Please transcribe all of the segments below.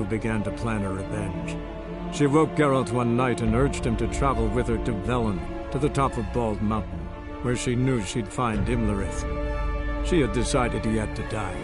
who began to plan her revenge. She woke Geralt one night and urged him to travel with her to Velen, to the top of Bald Mountain, where she knew she'd find Imlerith. She had decided he had to die.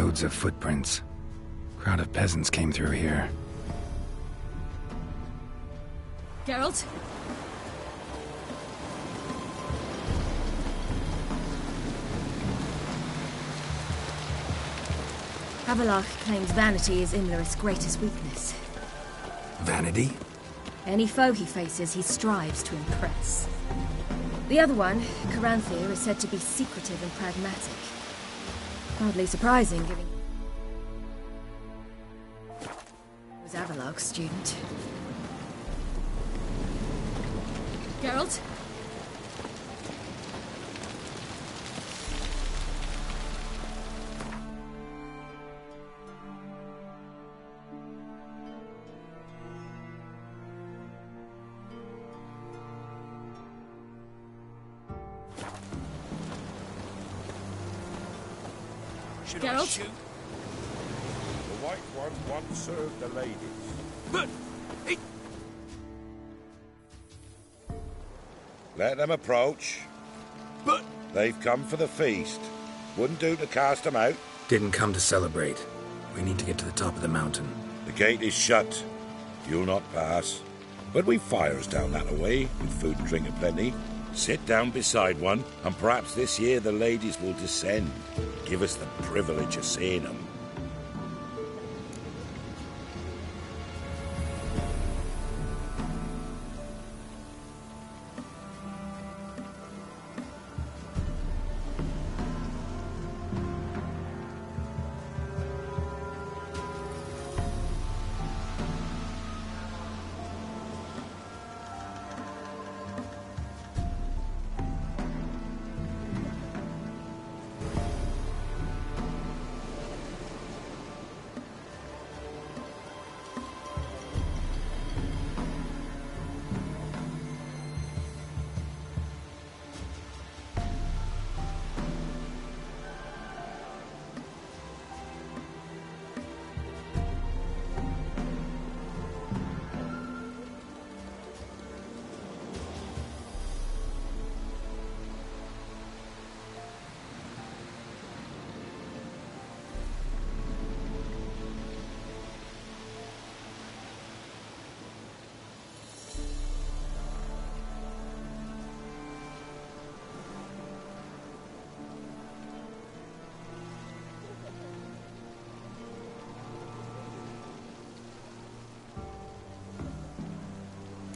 Roads of footprints. Crowd of peasants came through here. Geralt? Havelock claims vanity is Imlerith's greatest weakness. Vanity? Any foe he faces, he strives to impress. The other one, Caranthir, is said to be secretive and pragmatic. Hardly surprising, given he was Havelock's student. Geralt? Should I shoot? The White One once served the ladies. But... it... Let them approach. But... They've come for the feast. Wouldn't do to cast them out. Didn't come to celebrate. We need to get to the top of the mountain. The gate is shut. You'll not pass. But we've fires down that way, and food and drink aplenty. Sit down beside one, and perhaps this year the ladies will descend. Give us the privilege of seeing them.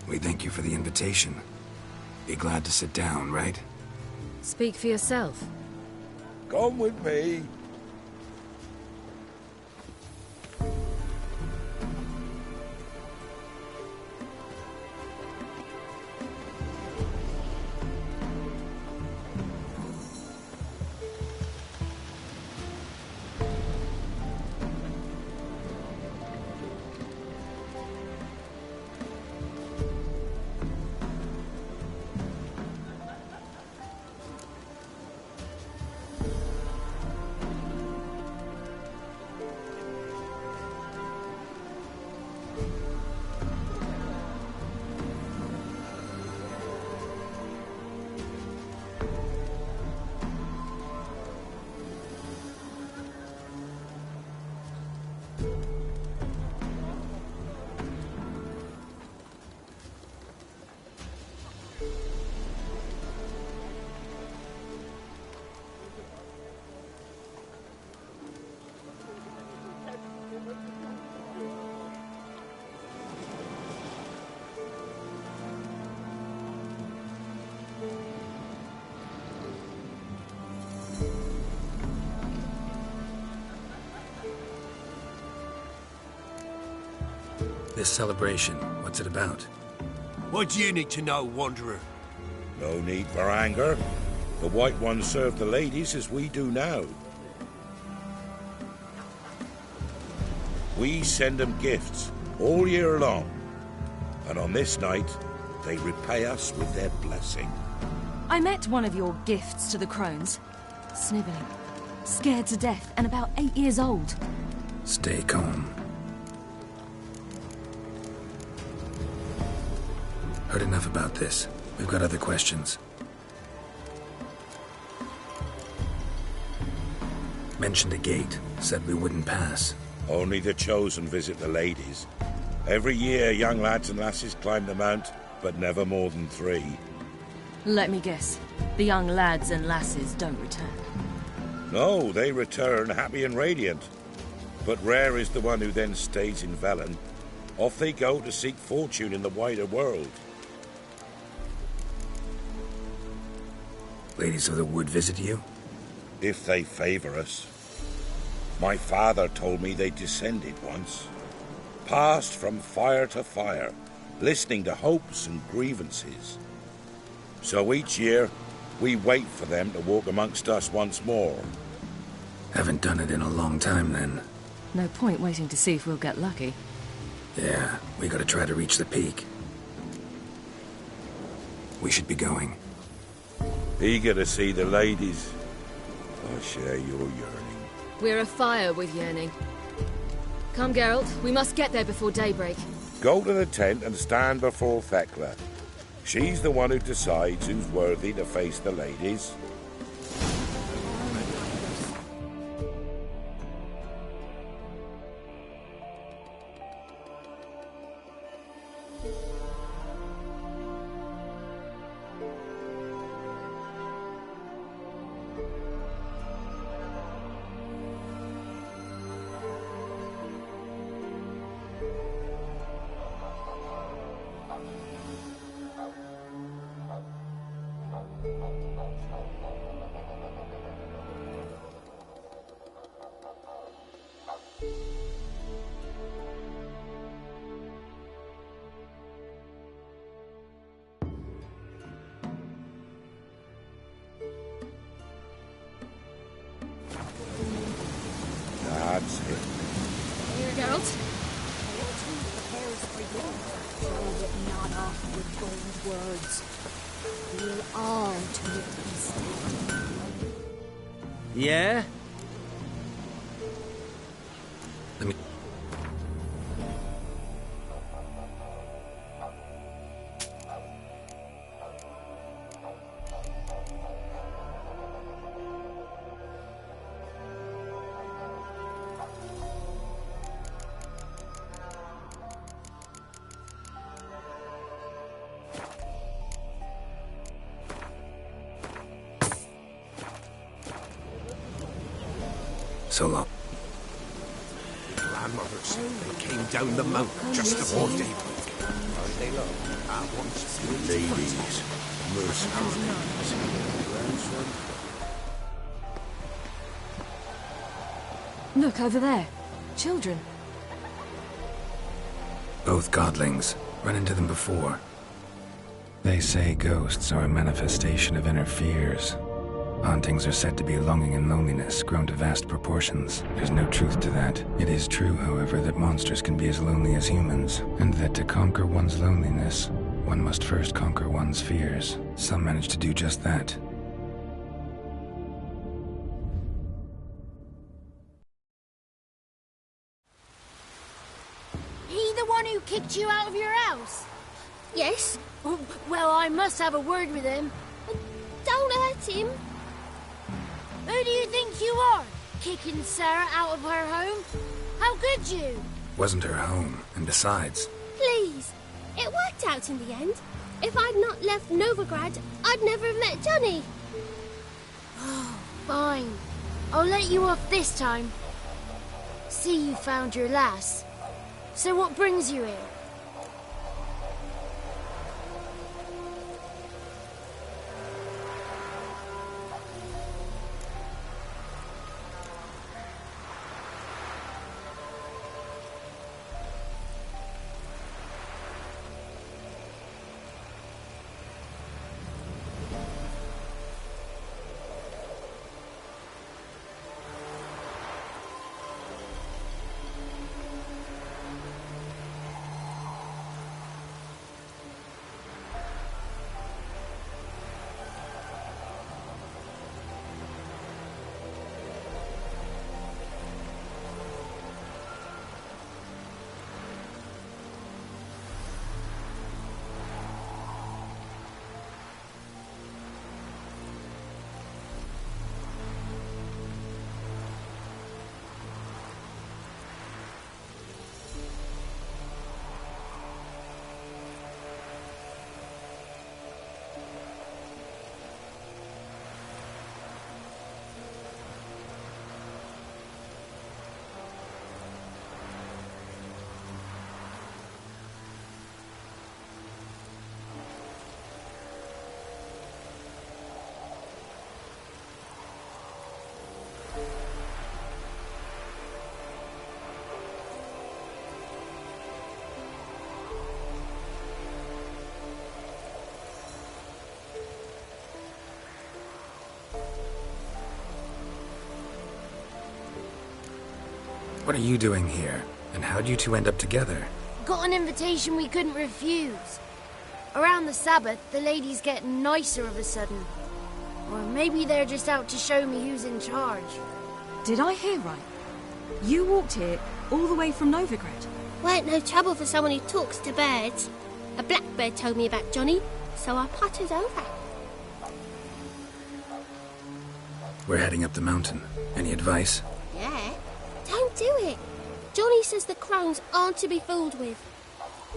We thank you for the invitation. Be glad to sit down, right? Speak for yourself. Come with me. This celebration, what's it about? What do you need to know, Wanderer? No need for anger. The White Ones serve the ladies as we do now. We send them gifts all year long. And on this night, they repay us with their blessing. I met one of your gifts to the crones. Snivelling. Scared to death and about 8 years old. Stay calm. Heard enough about this. We've got other questions. Mentioned a gate. Said we wouldn't pass. Only the chosen visit the ladies. Every year, young lads and lasses climb the mount, but never more than 3. Let me guess. The young lads and lasses don't return. No, they return happy and radiant. But rare is the one who then stays in Velen. Off they go to seek fortune in the wider world. Ladies of the Wood visit you? If they favor us. My father told me they descended once. Passed from fire to fire, listening to hopes and grievances. So each year, we wait for them to walk amongst us once more. Haven't done it in a long time, then. No point waiting to see if we'll get lucky. Yeah, we gotta try to reach the peak. We should be going. Eager to see the ladies. I share your yearning. We're afire with yearning. Come, Geralt. We must get there before daybreak. Go to the tent and stand before Thekla. She's the one who decides who's worthy to face the ladies. That's it. Here, Geralt. Not off with bold words. We'll all do it. Yeah? Let me... So long. Grandmothers, they came down the mount just before daybreak. They look at once. Ladies, mercenaries. Look, over there. Children. Both godlings. Run into them before. They say ghosts are a manifestation of inner fears. Hauntings are said to be longing and loneliness grown to vast proportions. There's no truth to that. It is true, however, that monsters can be as lonely as humans, and that to conquer one's loneliness, one must first conquer one's fears. Some manage to do just that. He the one who kicked you out of your house? Yes. Oh, well, I must have a word with him. Don't hurt him. Who do you think you are? Kicking Sarah out of her home? How could you? Wasn't her home, and besides... Please. It worked out in the end. If I'd not left Novigrad, I'd never have met Johnny. Oh, fine. I'll let you off this time. See, you found your lass. So what brings you here? What are you doing here? And how'd you two end up together? Got an invitation we couldn't refuse. Around the Sabbath, the ladies get nicer of a sudden. Or maybe they're just out to show me who's in charge. Did I hear right? You walked here all the way from Novigrad? Weren't no trouble for someone who talks to birds. A blackbird told me about Johnny, so I pottered over. We're heading up the mountain. Any advice? Yeah? Don't do it. Johnny says the crones aren't to be fooled with.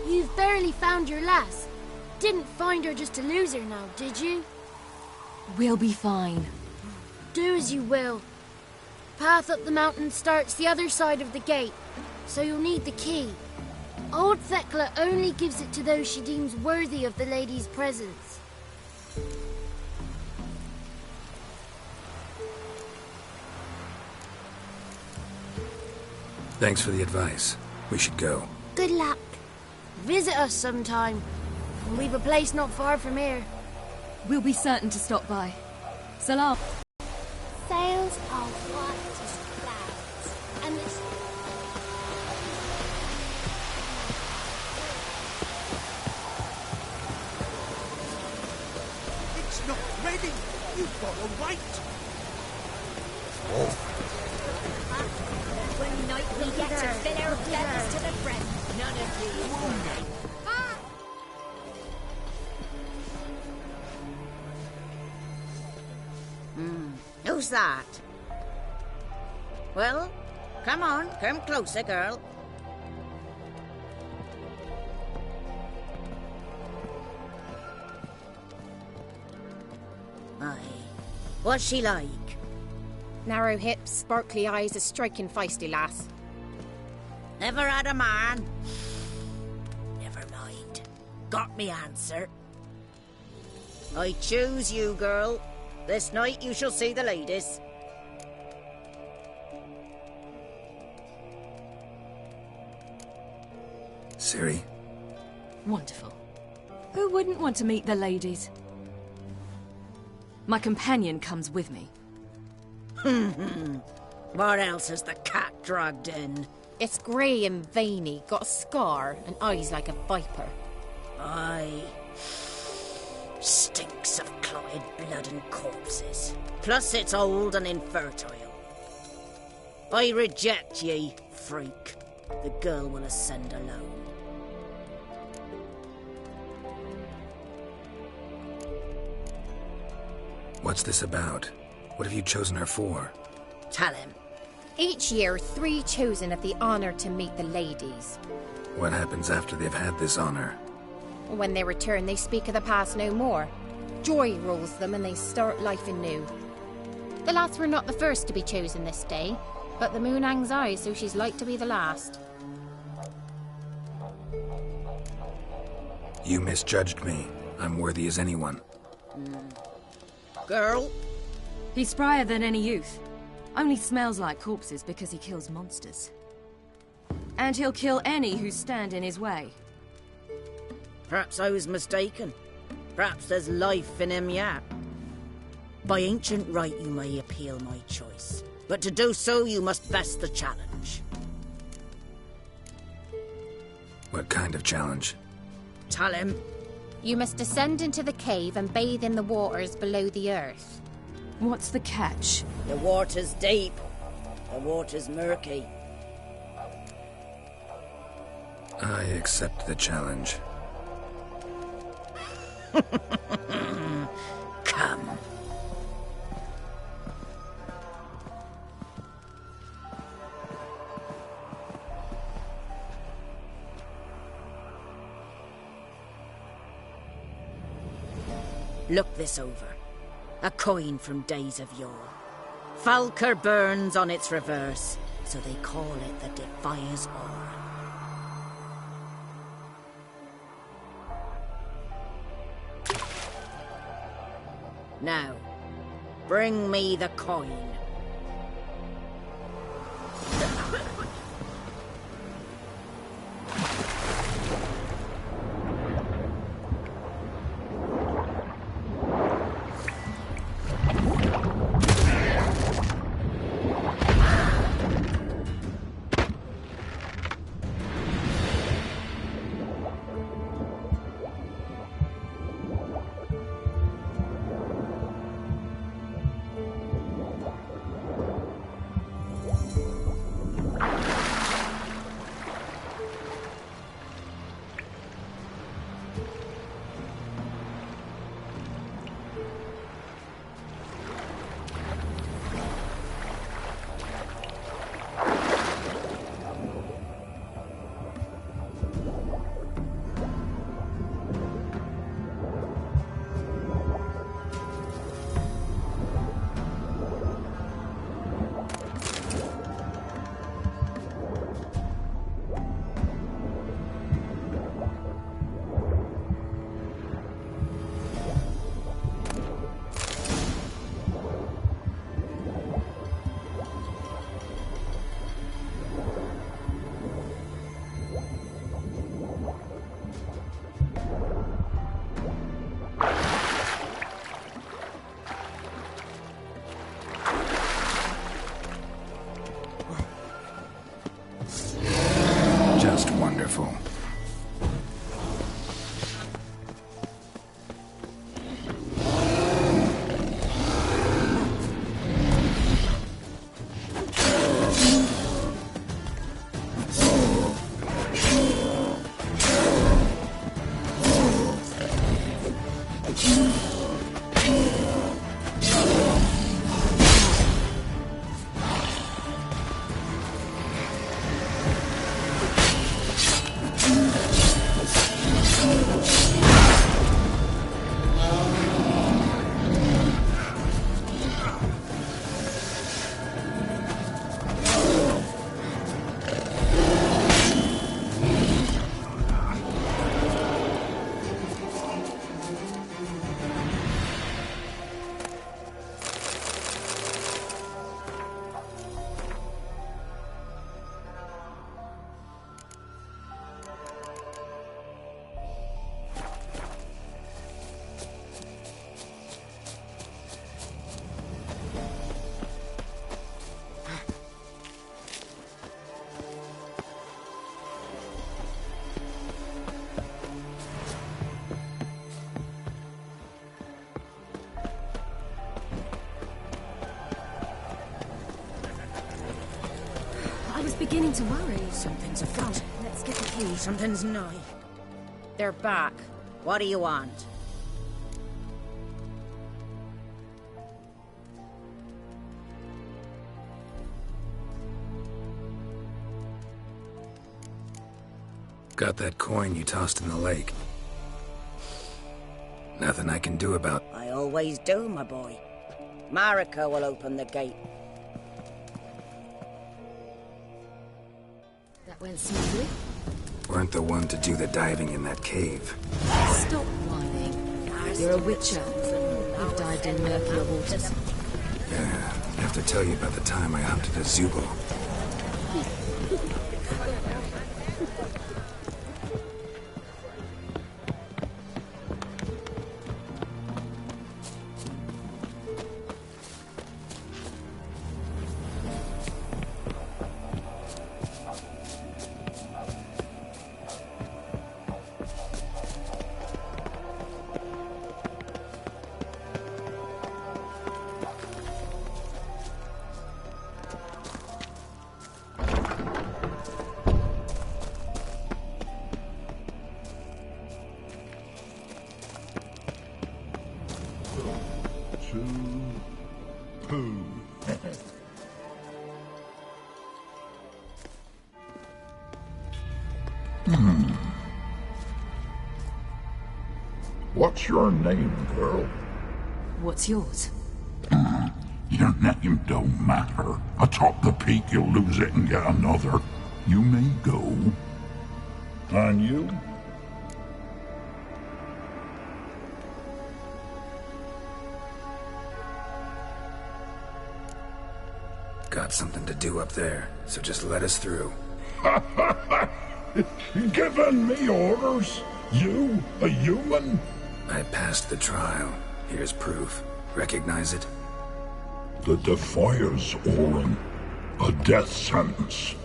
You've barely found your lass. Didn't find her just to lose her now, did you? We'll be fine. Do as you will. Path up the mountain starts the other side of the gate, so you'll need the key. Old Thekla only gives it to those she deems worthy of the lady's presence. Thanks for the advice. We should go. Good luck. Visit us sometime. We've a place not far from here. We'll be certain to stop by. Salam. Sails are white as clouds, and the It's not ready. You've got to wait. One night we get to fill our feathers to the brim. None of these. Who's that? Well, come on, come closer, girl. Aye. What's she like? Narrow hips, sparkly eyes, a striking feisty lass. Never had a man. Never mind. Got me answer. I choose you, girl. This night you shall see the ladies. Ciri? Wonderful. Who wouldn't want to meet the ladies? My companion comes with me. What else has the cat dragged in? It's grey and veiny, got a scar, and eyes like a viper. Aye. Stinks of clotted blood and corpses. Plus it's old and infertile. I reject ye, freak. The girl will ascend alone. What's this about? What have you chosen her for? Tell him. Each year, 3 chosen have the honour to meet the ladies. What happens after they've had this honor? When they return, they speak of the past no more. Joy rules them and they start life anew. The lads were not the first to be chosen this day, but the moon hangs high, so she's like to be the last. You misjudged me. I'm worthy as anyone. Girl? He's sprier than any youth. Only smells like corpses because he kills monsters. And he'll kill any who stand in his way. Perhaps I was mistaken. Perhaps there's life in him yet. By ancient right you may appeal my choice. But to do so you must best the challenge. What kind of challenge? Tell him. You must descend into the cave and bathe in the waters below the earth. What's the catch? The water's deep. The water's murky. I accept the challenge. Come. Look this over. A coin from days of yore. Falker burns on its reverse, so they call it the Defier's Ore. Now, bring me the coin. beginning to worry. Something's afoot. Let's get the key. Something's nigh. They're back. What do you want? Got that coin you tossed in the lake. Nothing I can do about... I always do, my boy. Marika will open the gate. That went smoothly. Weren't the one to do the diving in that cave. Stop whining. You're a witcher. You've dived in murkier waters. Yeah, I have to tell you about the time I hunted a Zubul. What's your name, girl? What's yours? Your name don't matter. Atop the peak, you'll lose it and get another. You may go. And you? Got something to do up there, so just let us through. Giving me orders? You, a human? I passed the trial. Here's proof. Recognize it? The Defier's Orin. A death sentence.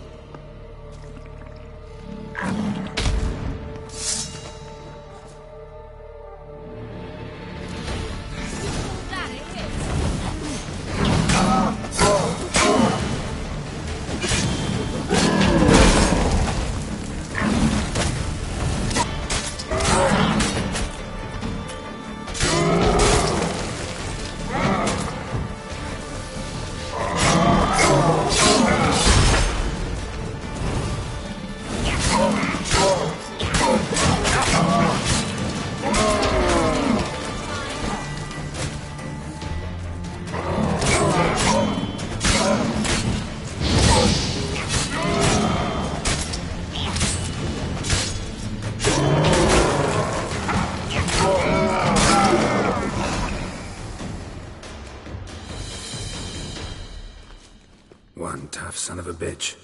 One tough son of a bitch.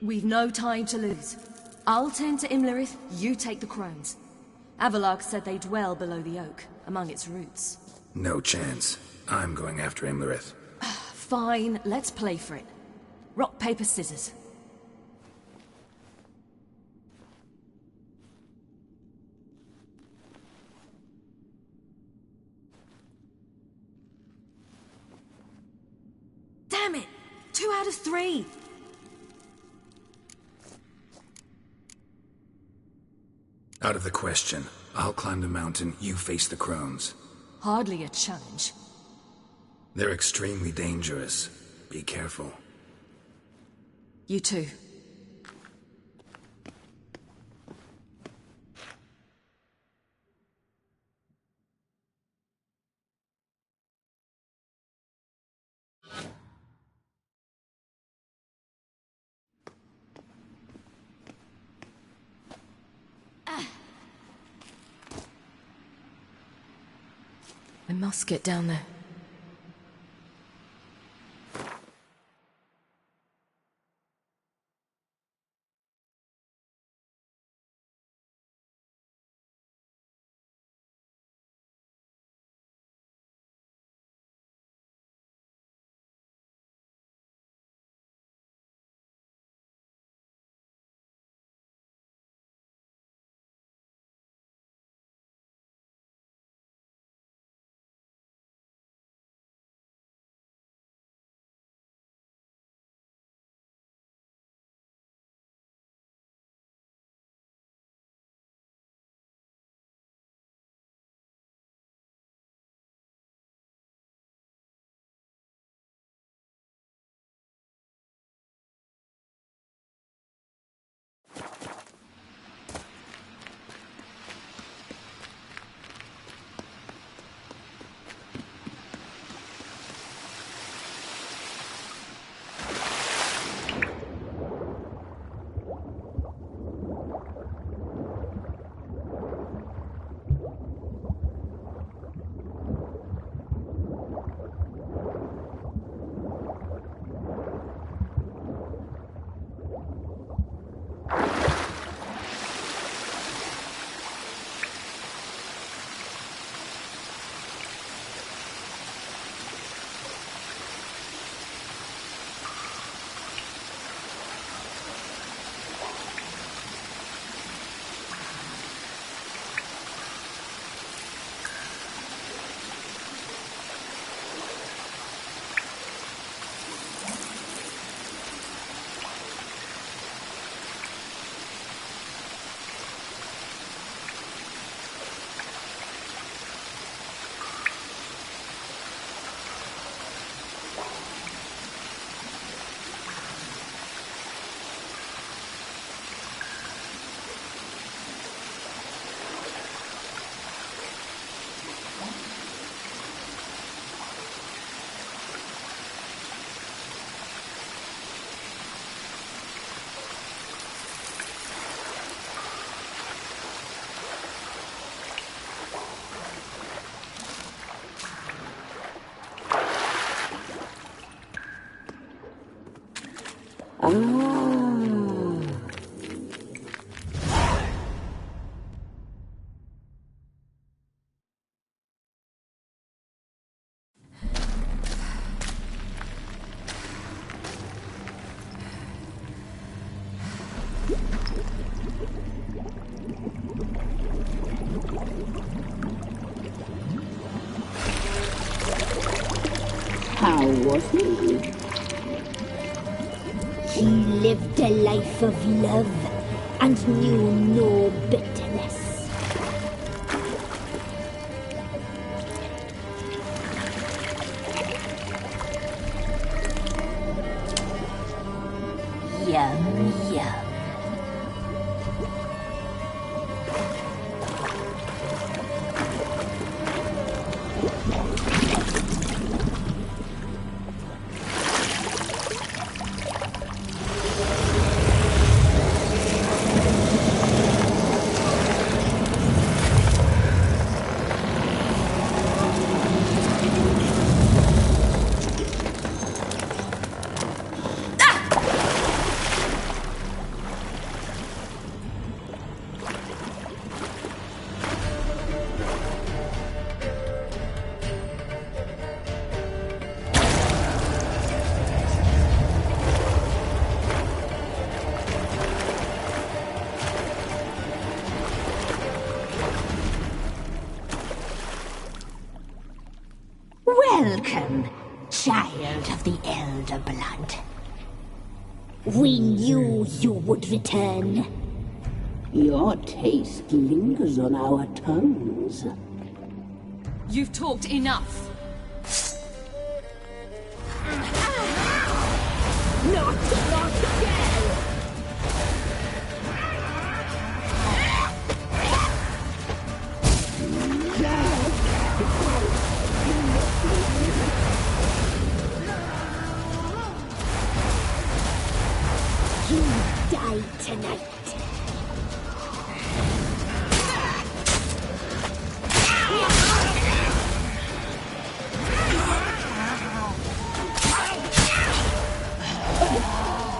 We've no time to lose. I'll tend to Imlerith, you take the crones. Avalark said they dwell below the oak, among its roots. No chance. I'm going after Imlerith. Fine, let's play for it. Rock, paper, scissors. Damn it! 2 out of 3! Out of the question. I'll climb the mountain, you face the crones. Hardly a challenge. They're extremely dangerous. Be careful. You too. I must get down there. How was he? He lived a life of love and knew no bitterness. Yum, yum. Welcome, child of the Elder Blood. We knew you would return. Your taste lingers on our tongues. You've talked enough. Not again! You die tonight.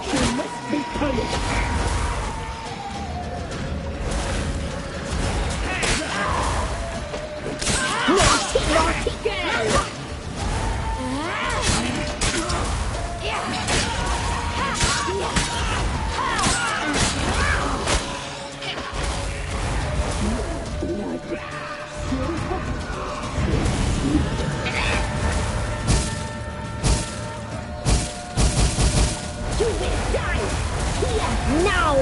You must be punished. Naughty, naughty girl! You will die here now!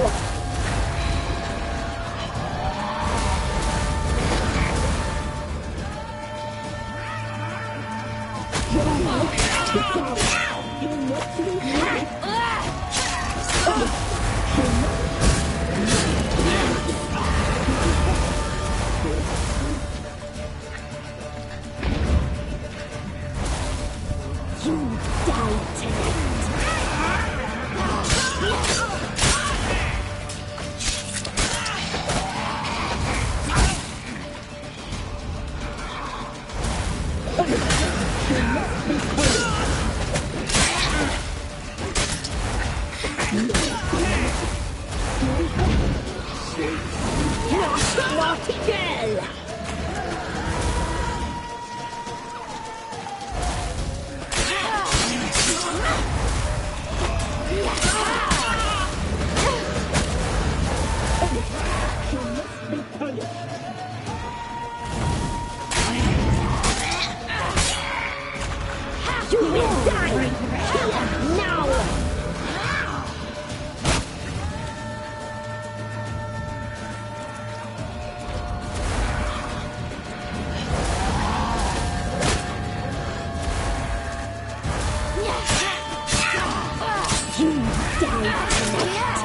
You die tonight. Naughty girl! You will die here now! You die tonight!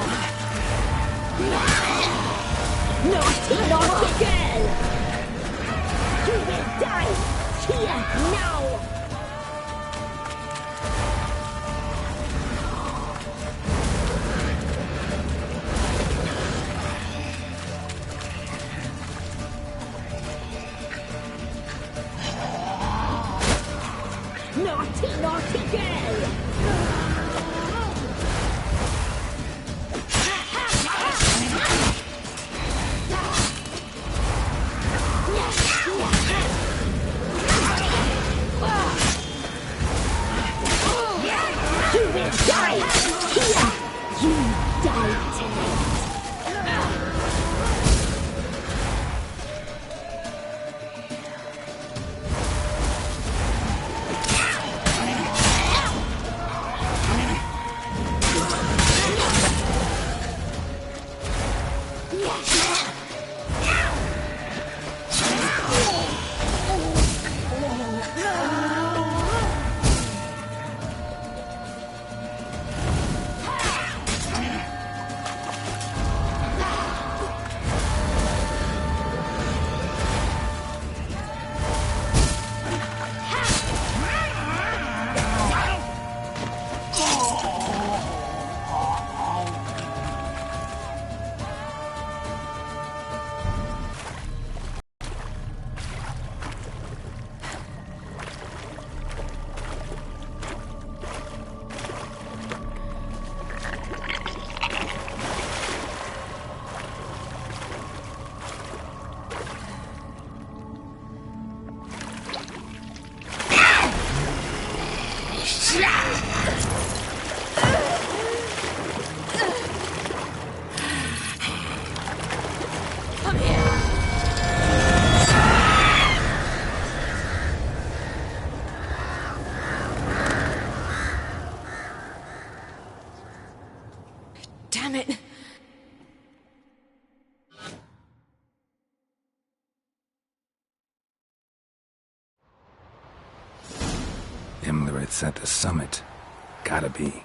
Naughty, naughty girl! You will die here now! Naughty, naughty girl! it. Imlerit's at the summit. Gotta be.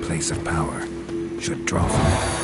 Place of power. Should draw from it.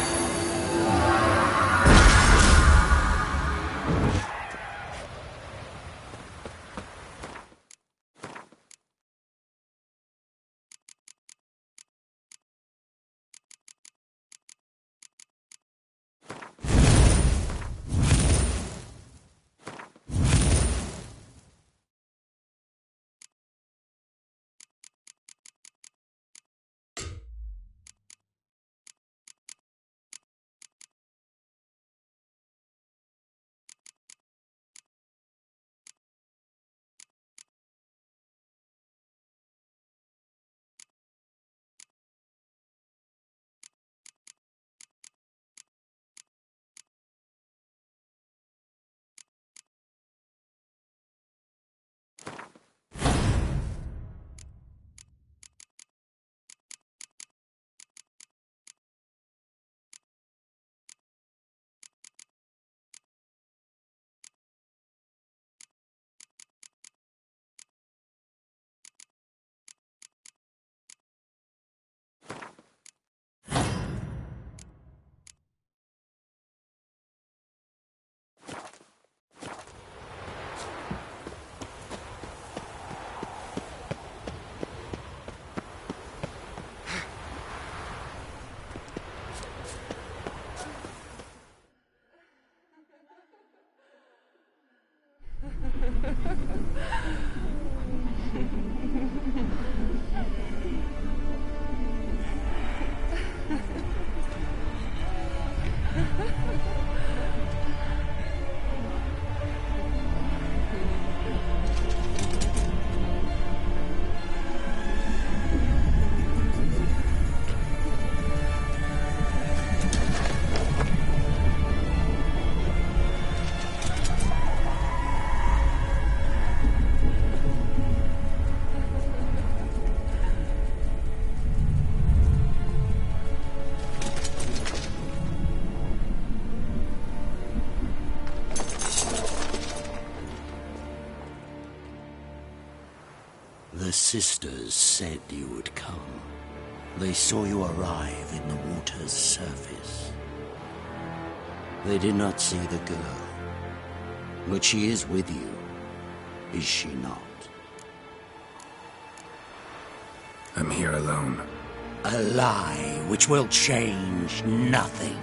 The sisters said you would come. They saw you arrive in the water's surface. They did not see the girl. But she is with you, is she not? I'm here alone. A lie which will change nothing.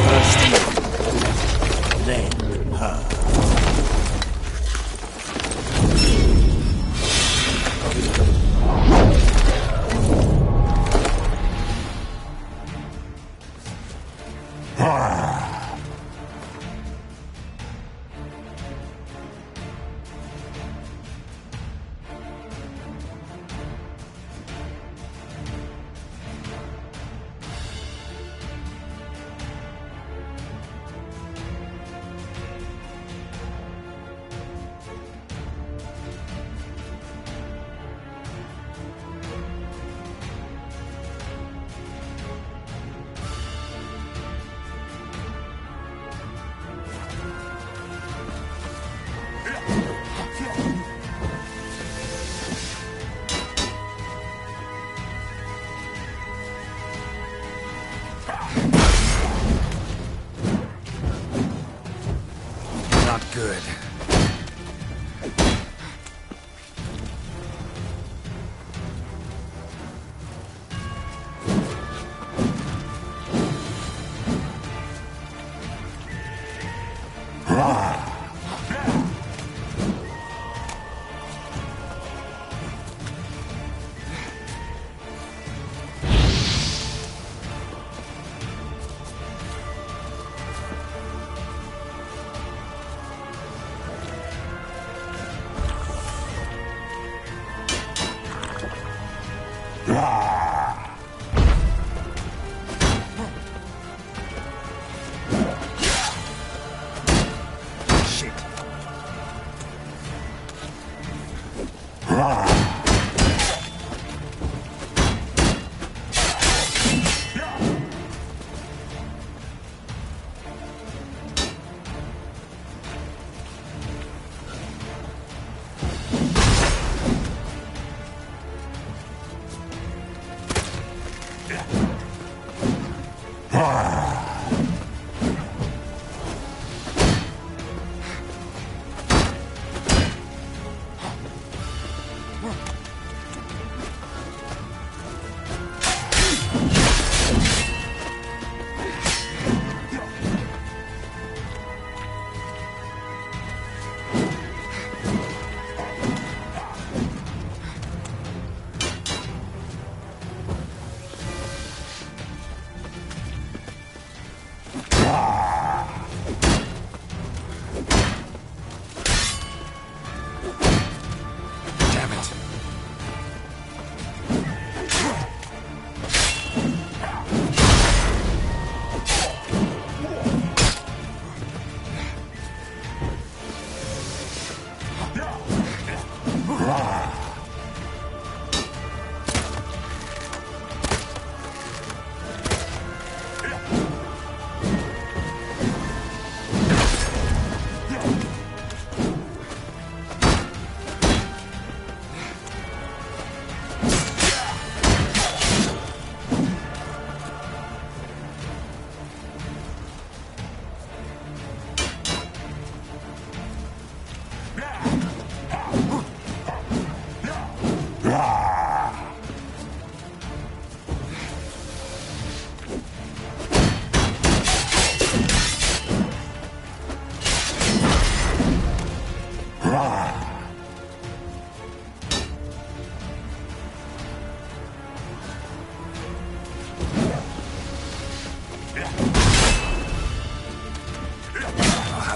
First you, then her.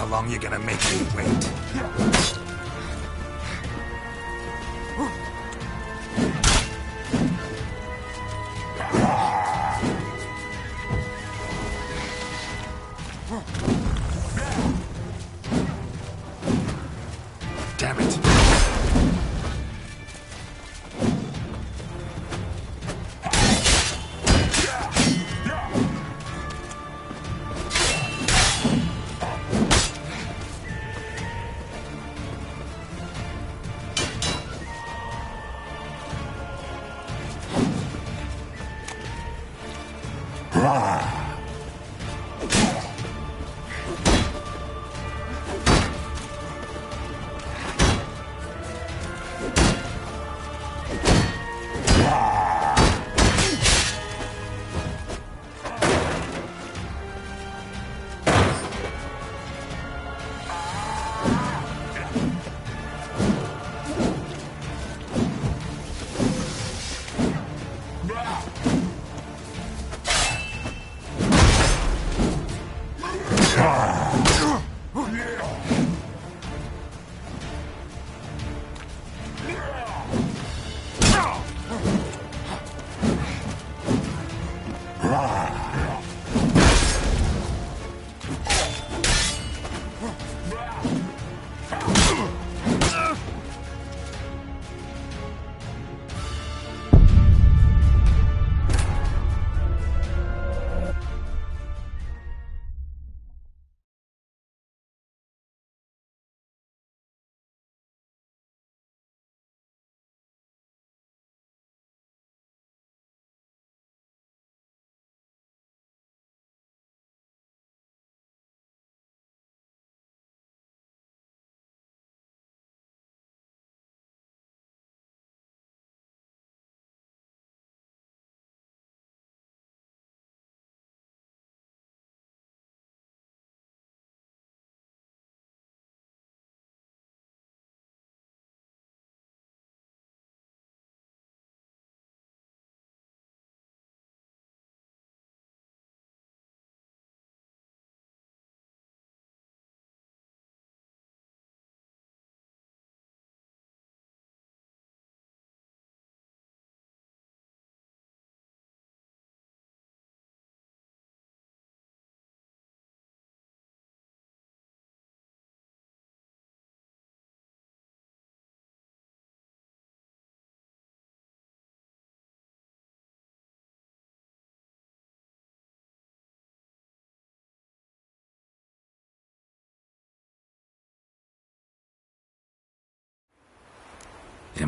How long you gonna make me wait? Damn it.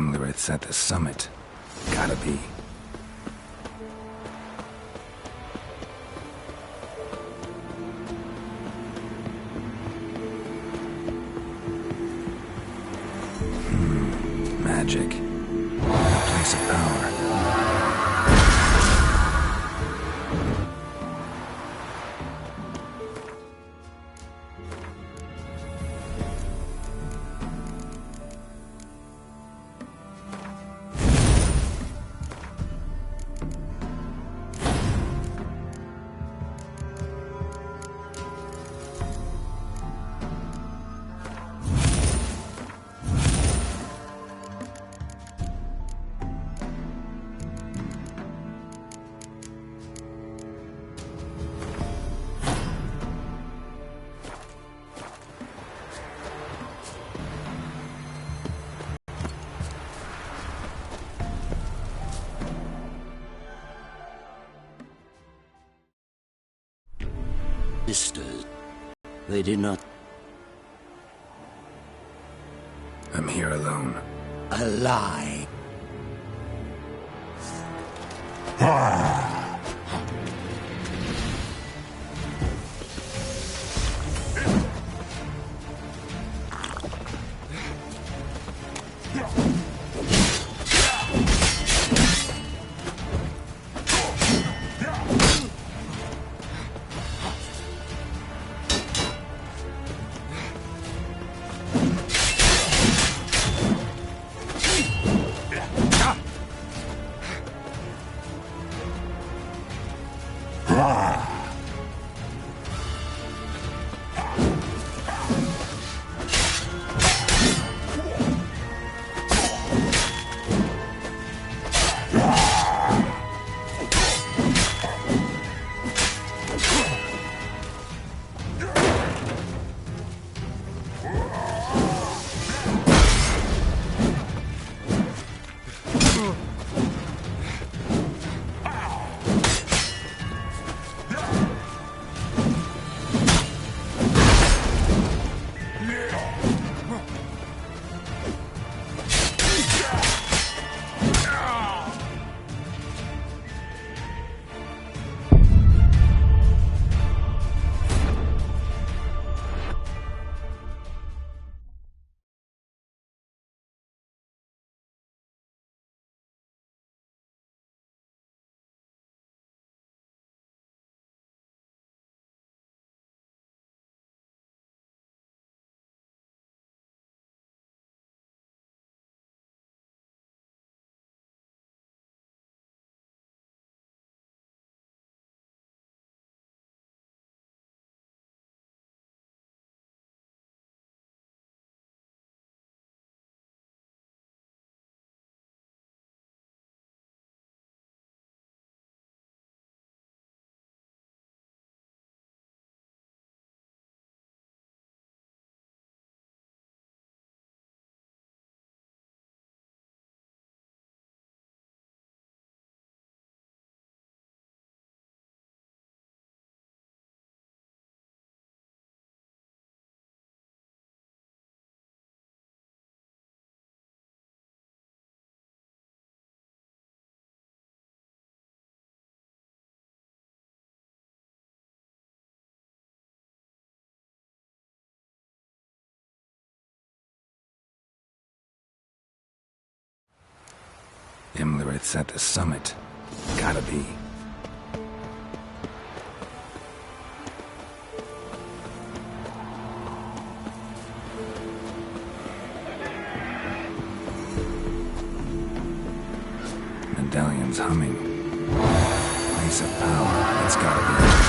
Imlerith's at the summit. Gotta be. Magic. A place of power. Sisters, they did not... I'm here alone. A lie. Imlerith's at the summit. Gotta be. Medallion's humming. Place of power. It's gotta be.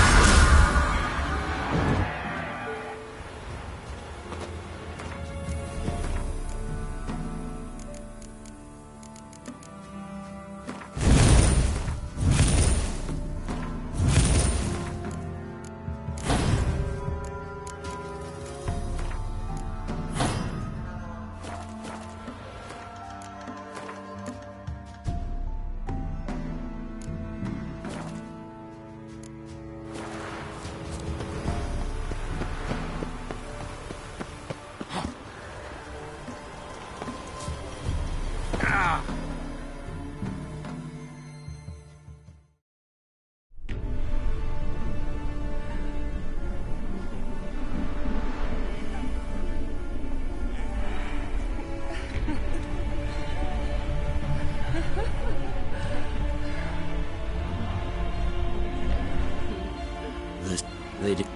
They did.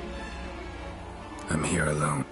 I'm here alone.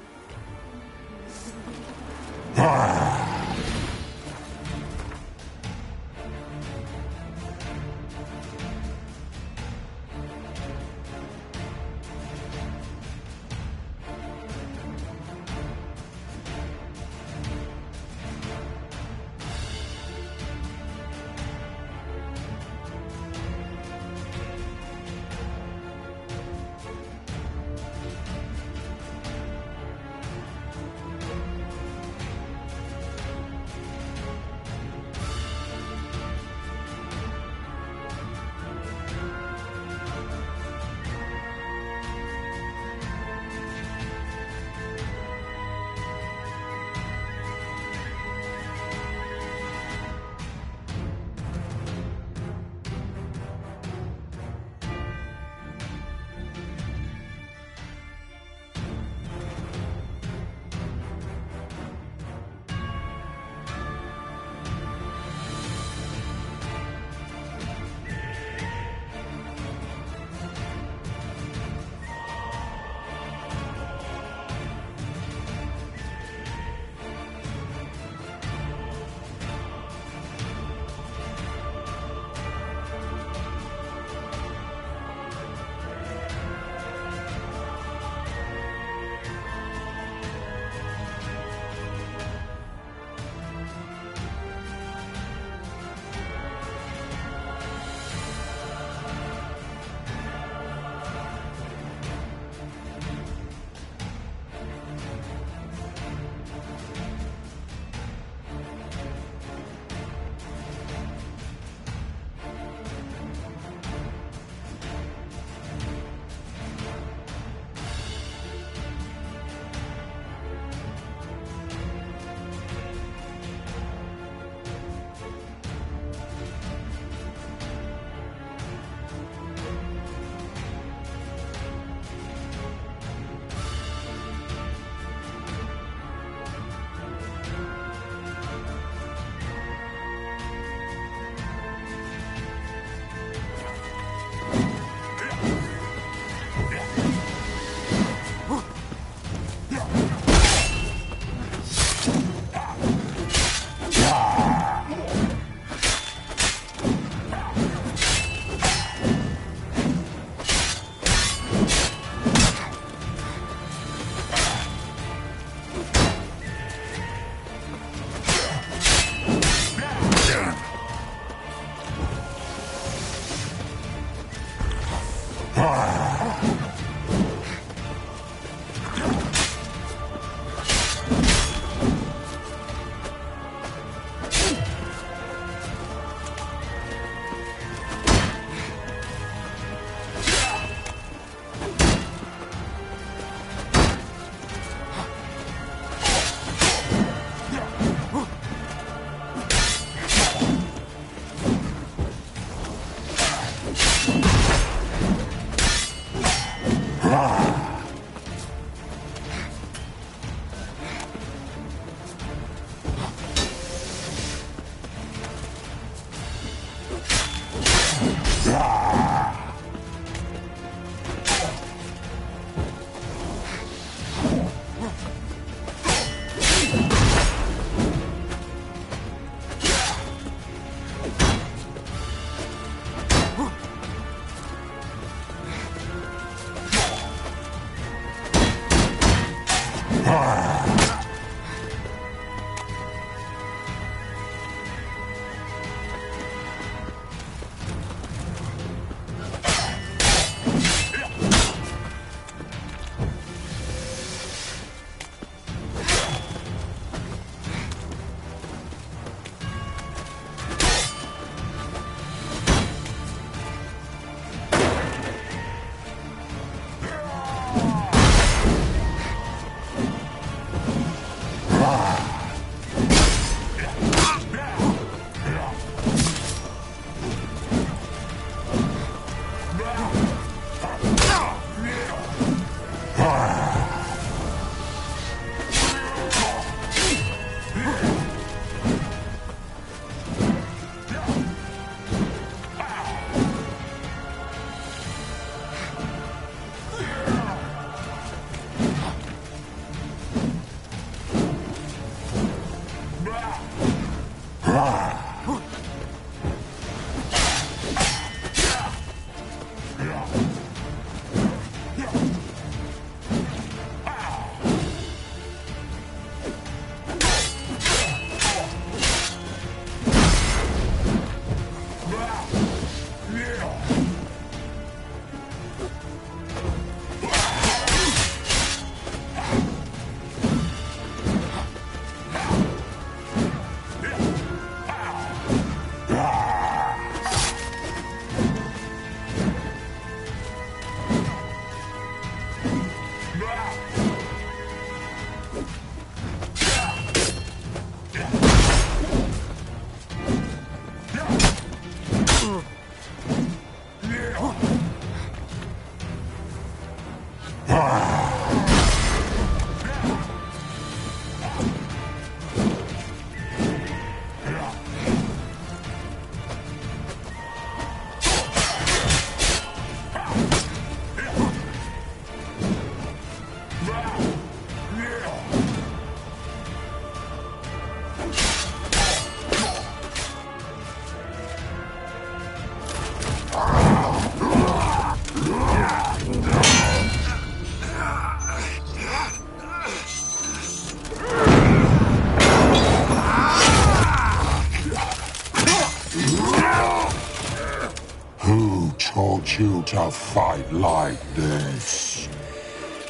Who taught you to fight like this?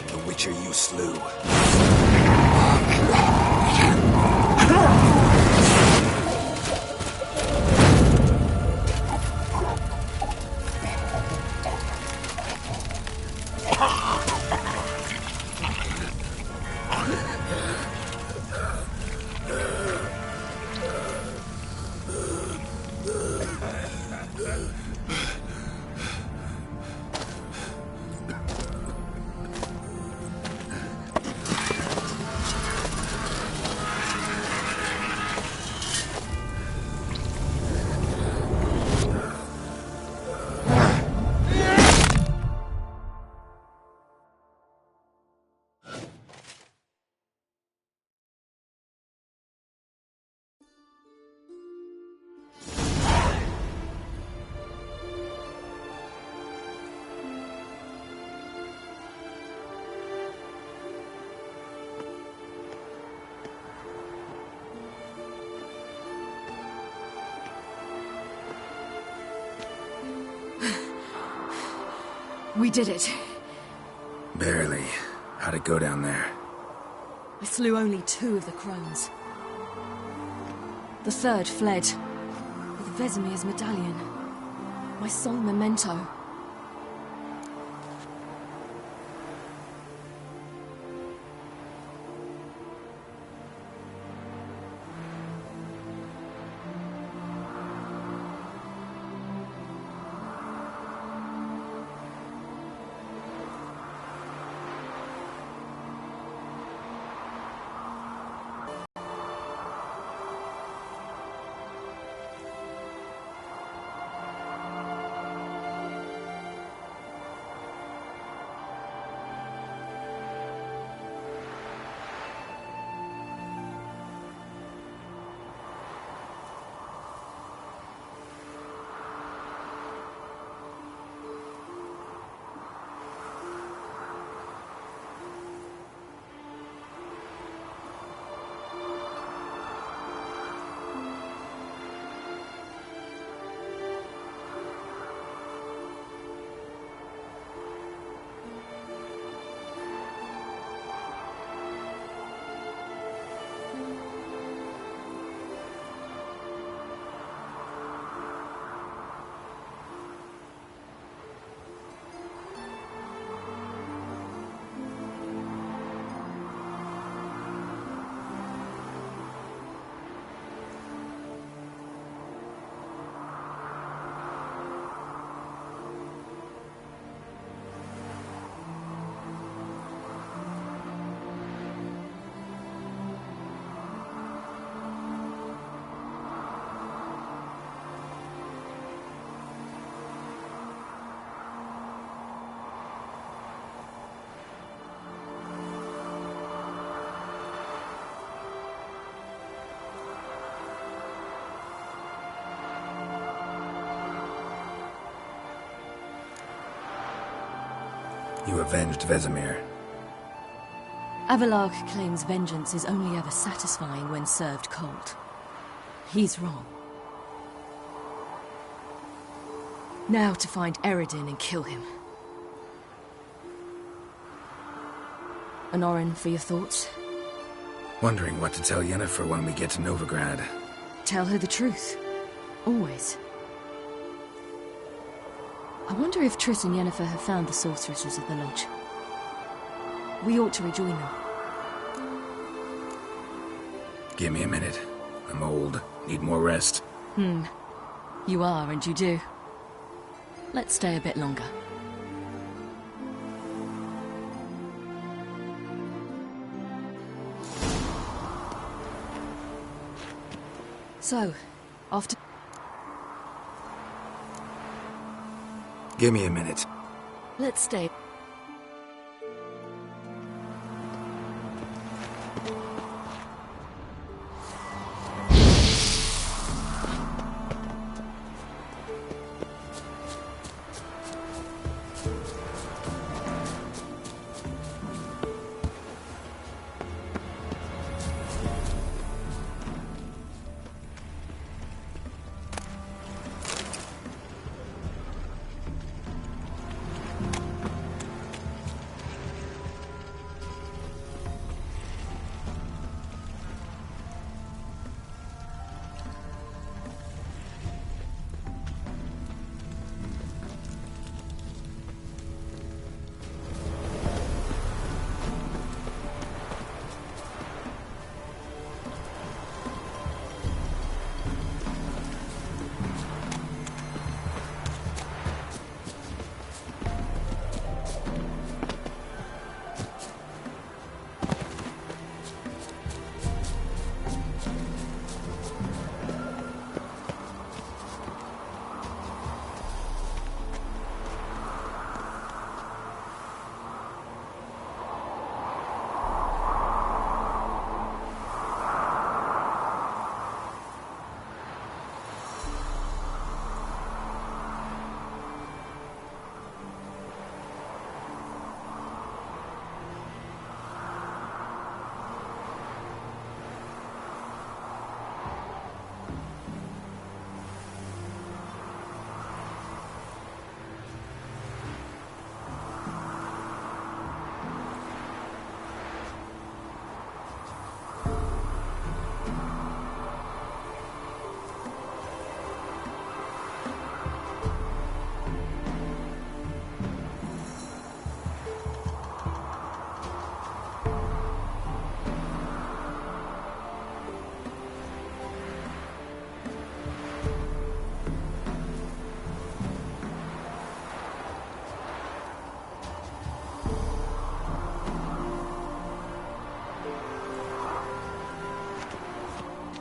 The Witcher you slew. We did it. Barely. How'd it go down there? I slew only 2 of the crones. The third fled, with Vesemir's medallion. My sole memento. You avenged Vesemir. Avalark claims vengeance is only ever satisfying when served cold. He's wrong. Now to find Eredin and kill him. Honorin, for your thoughts? Wondering what to tell Yennefer when we get to Novigrad. Tell her the truth. Always. I wonder if Triss and Yennefer have found the sorceresses at the lodge. We ought to rejoin them. Give me a minute. I'm old. Need more rest. You are, and you do. Let's stay a bit longer. So, off to... Give me a minute. Let's stay...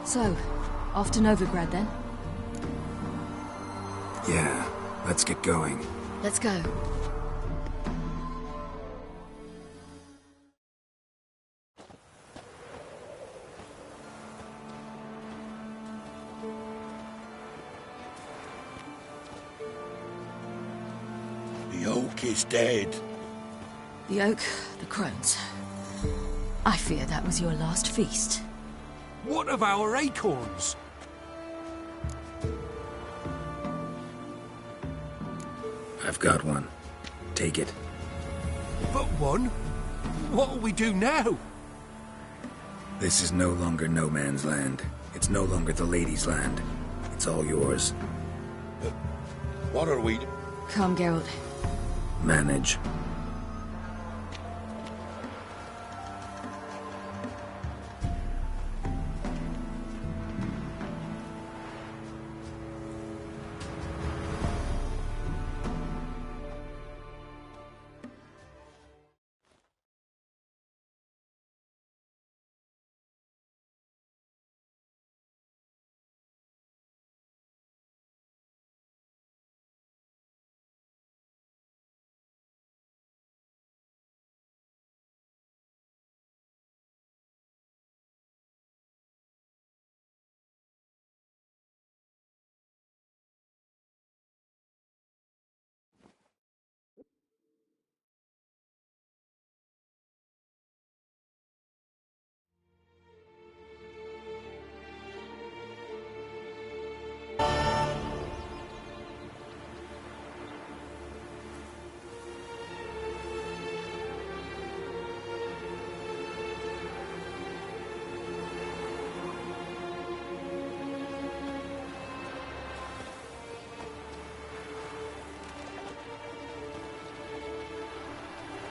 So, off to Novigrad then? Yeah, let's get going. Let's go. The oak is dead. The oak, the crones. I fear that was your last feast. What of our acorns? I've got one. Take it. But one? What'll we do now? This is no longer no man's land. It's no longer the lady's land. It's all yours. What are we... Come, Geralt. Manage.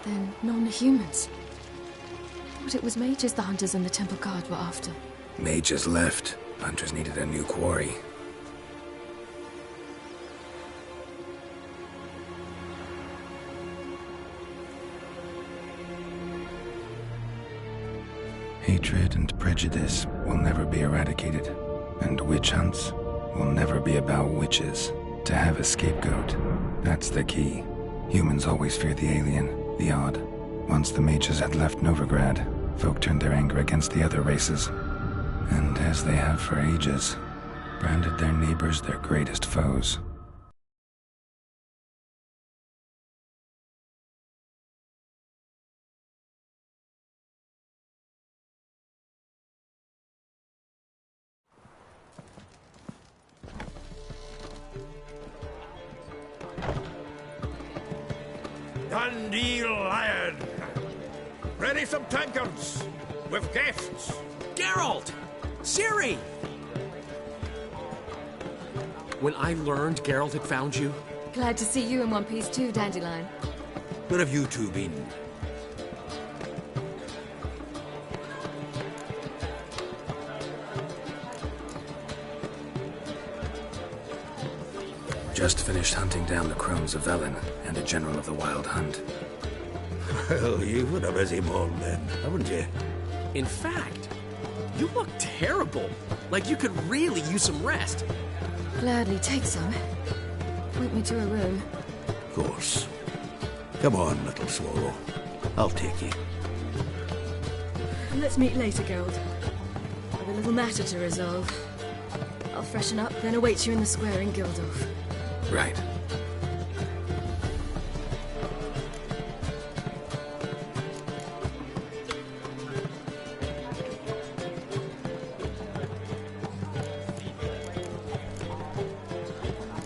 Then non-humans. But it was mages the hunters and the temple guard were after. Mages left. Hunters needed a new quarry. Hatred and prejudice will never be eradicated, and witch hunts will never be about witches. To have a scapegoat, that's the key. Humans always fear the alien, the odd. Once the mages had left Novigrad, folk turned their anger against the other races. And as they have for ages, branded their neighbors their greatest foes. Dandelion! Ready some tankards with guests. Geralt! Ciri! When I learned Geralt had found you... Glad to see you in one piece too, Dandelion. Where have you two been? Just finished hunting down the crones of Velen and a general of the Wild Hunt. Well, you've had a busy morning then, haven't you? In fact, you look terrible. Like you could really use some rest. Gladly take some. Point me to a room. Of course. Come on, little swallow. I'll take you. Let's meet later, Geralt. I've a little matter to resolve. I'll freshen up, then await you in the square in Gildorf. Right.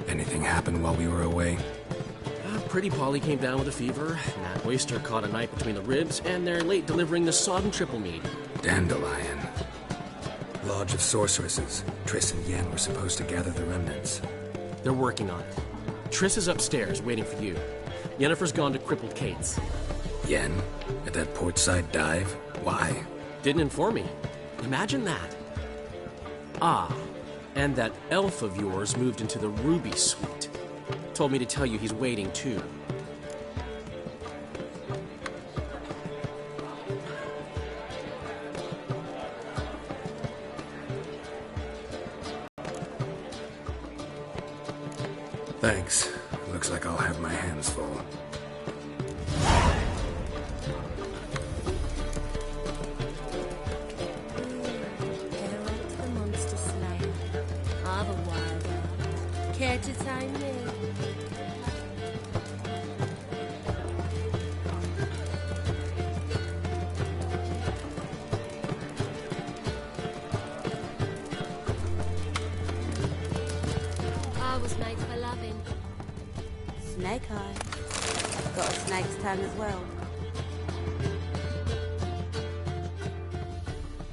Anything happened while we were away? Pretty Polly came down with a fever, Nat Oyster caught a knife between the ribs, and they're late delivering the sodden triple mead. Dandelion. Lodge of Sorceresses. Triss and Yen were supposed to gather the remnants. They're working on it. Triss is upstairs, waiting for you. Yennefer's gone to crippled Kate's. Yen? At that portside dive? Why? Didn't inform me. Imagine that. Ah, and that elf of yours moved into the Ruby Suite. Told me to tell you he's waiting, too. Thanks. Looks like I'll have my hands full. Geralt the Monster Slayer. I've a wild. Care to sign me? I was made for loving. Snake eye. Got a snake's tongue as well.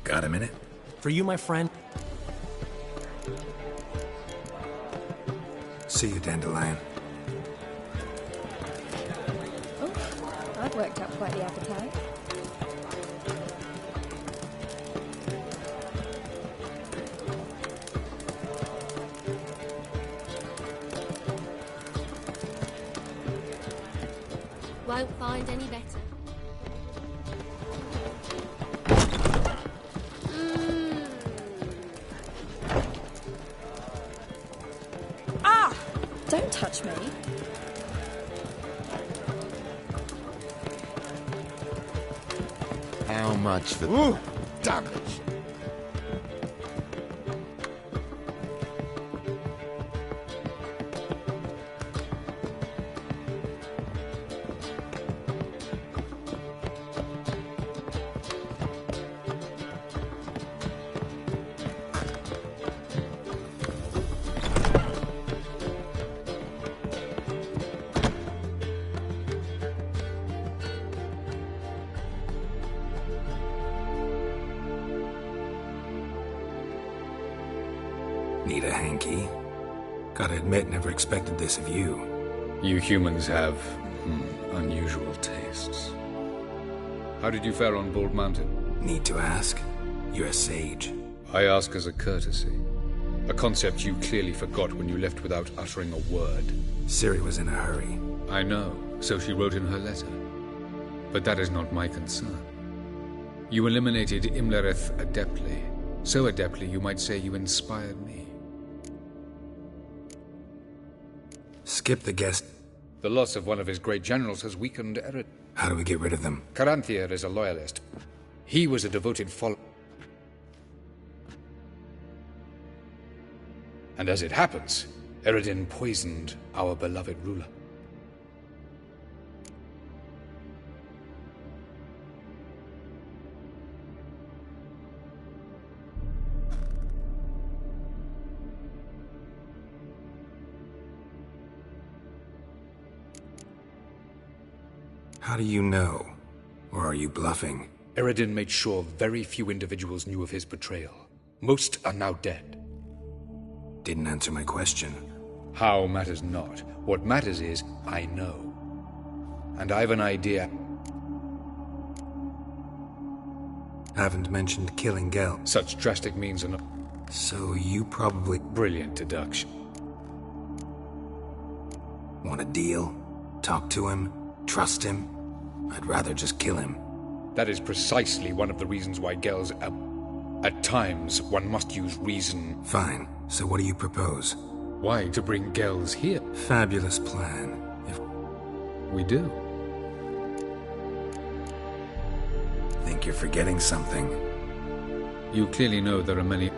Got a minute? For you, my friend. See you, Dandelion. Oh, I've worked up quite the appetite. Won't find any better. Ah! Don't touch me. How much for... Ooh, damn it! Need a hanky? Gotta admit, never expected this of you. You humans have unusual tastes. How did you fare on Bald Mountain? Need to ask? You're a sage. I ask as a courtesy. A concept you clearly forgot when you left without uttering a word. Ciri was in a hurry. I know, so she wrote in her letter. But that is not my concern. You eliminated Imlerith adeptly. So adeptly, you might say you inspired me. Skip the guest. The loss of one of his great generals has weakened Ered. How do we get rid of them? Caranthier is a loyalist. He was a devoted follower. And as it happens, Eredin poisoned our beloved ruler. How do you know? Or are you bluffing? Eredin made sure very few individuals knew of his betrayal. Most are now dead. Didn't answer my question. How matters not. What matters is, I know. And I've an idea. Haven't mentioned killing Gel. Such drastic means are not... So you probably... Brilliant deduction. Want a deal? Talk to him? Trust him? I'd rather just kill him. That is precisely one of the reasons why Gel's... At times, one must use reason. Fine. So what do you propose? Why, to bring Gels here? Fabulous plan. If we do. Think you're forgetting something. You clearly know there are many...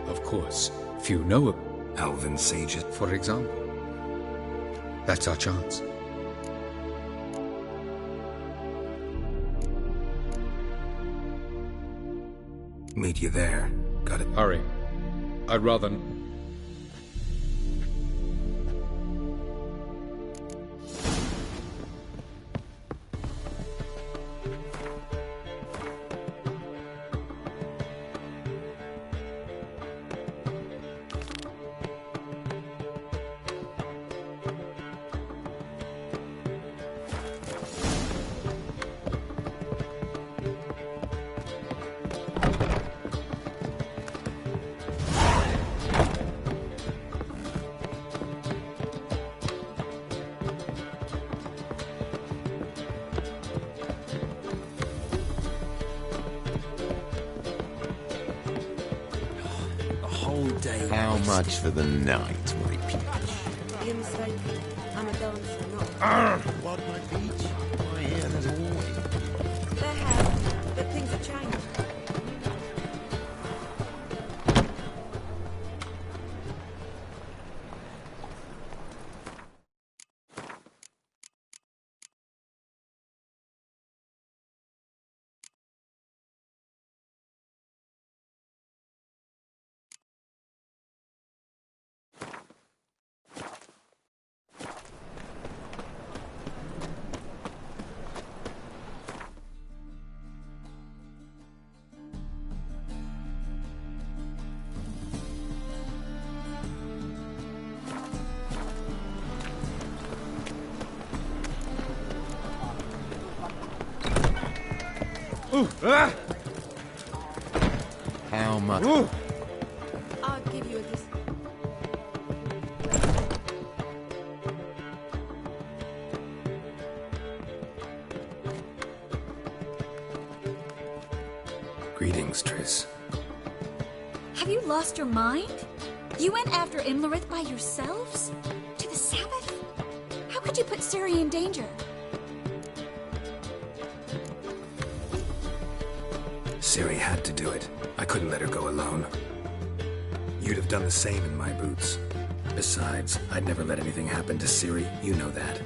Of course, few know of... Elven sages. For example. That's our chance. Meet you there. Got it. Hurry. I'd rather... How much for the night, my peach? You're mistaken. I'm a dancer, not... What, my peach? I hear there's always... There have, but things have changed. How much? I'll give you a dis... Greetings, Triss. Have you lost your mind? You went after Imlerith by yourselves? To the Sabbath? How could you put Ciri in danger? Ciri had to do it. I couldn't let her go alone. You'd have done the same in my boots. Besides, I'd never let anything happen to Ciri. You know that.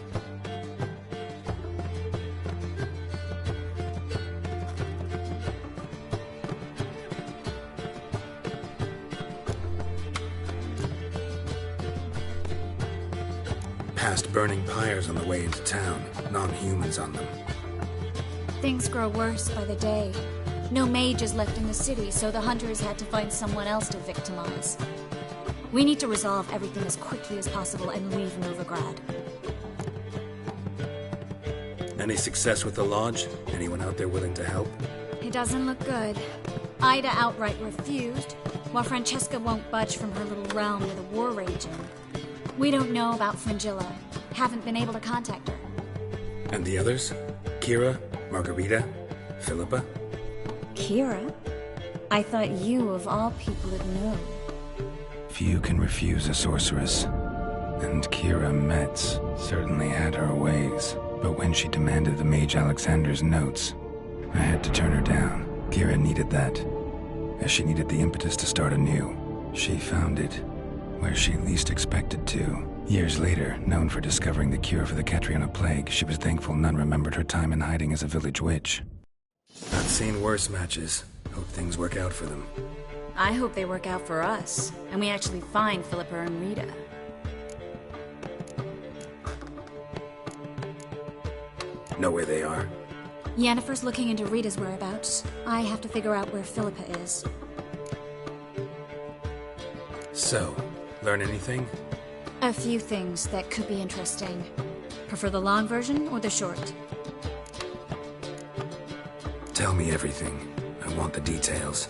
Past burning pyres on the way into town. Non-humans on them. Things grow worse by the day. No mages left in the city, so the hunters had to find someone else to victimize. We need to resolve everything as quickly as possible and leave Novigrad. Any success with the lodge? Anyone out there willing to help? It doesn't look good. Ida outright refused, while Francesca won't budge from her little realm with a war raging. We don't know about Fringilla. Haven't been able to contact her. And the others? Kira? Margarita? Philippa? Kira? I thought you, of all people, would know. Few can refuse a sorceress. And Kira Metz certainly had her ways. But when she demanded the Mage Alexander's notes, I had to turn her down. Kira needed that, as she needed the impetus to start anew. She found it where she least expected to. Years later, known for discovering the cure for the Catriona plague, she was thankful none remembered her time in hiding as a village witch. I've seen worse matches. Hope things work out for them. I hope they work out for us, and we actually find Philippa and Rita. Know where they are? Yennefer's looking into Rita's whereabouts. I have to figure out where Philippa is. So, learn anything? A few things that could be interesting. Prefer the long version or the short? Tell me everything. I want the details.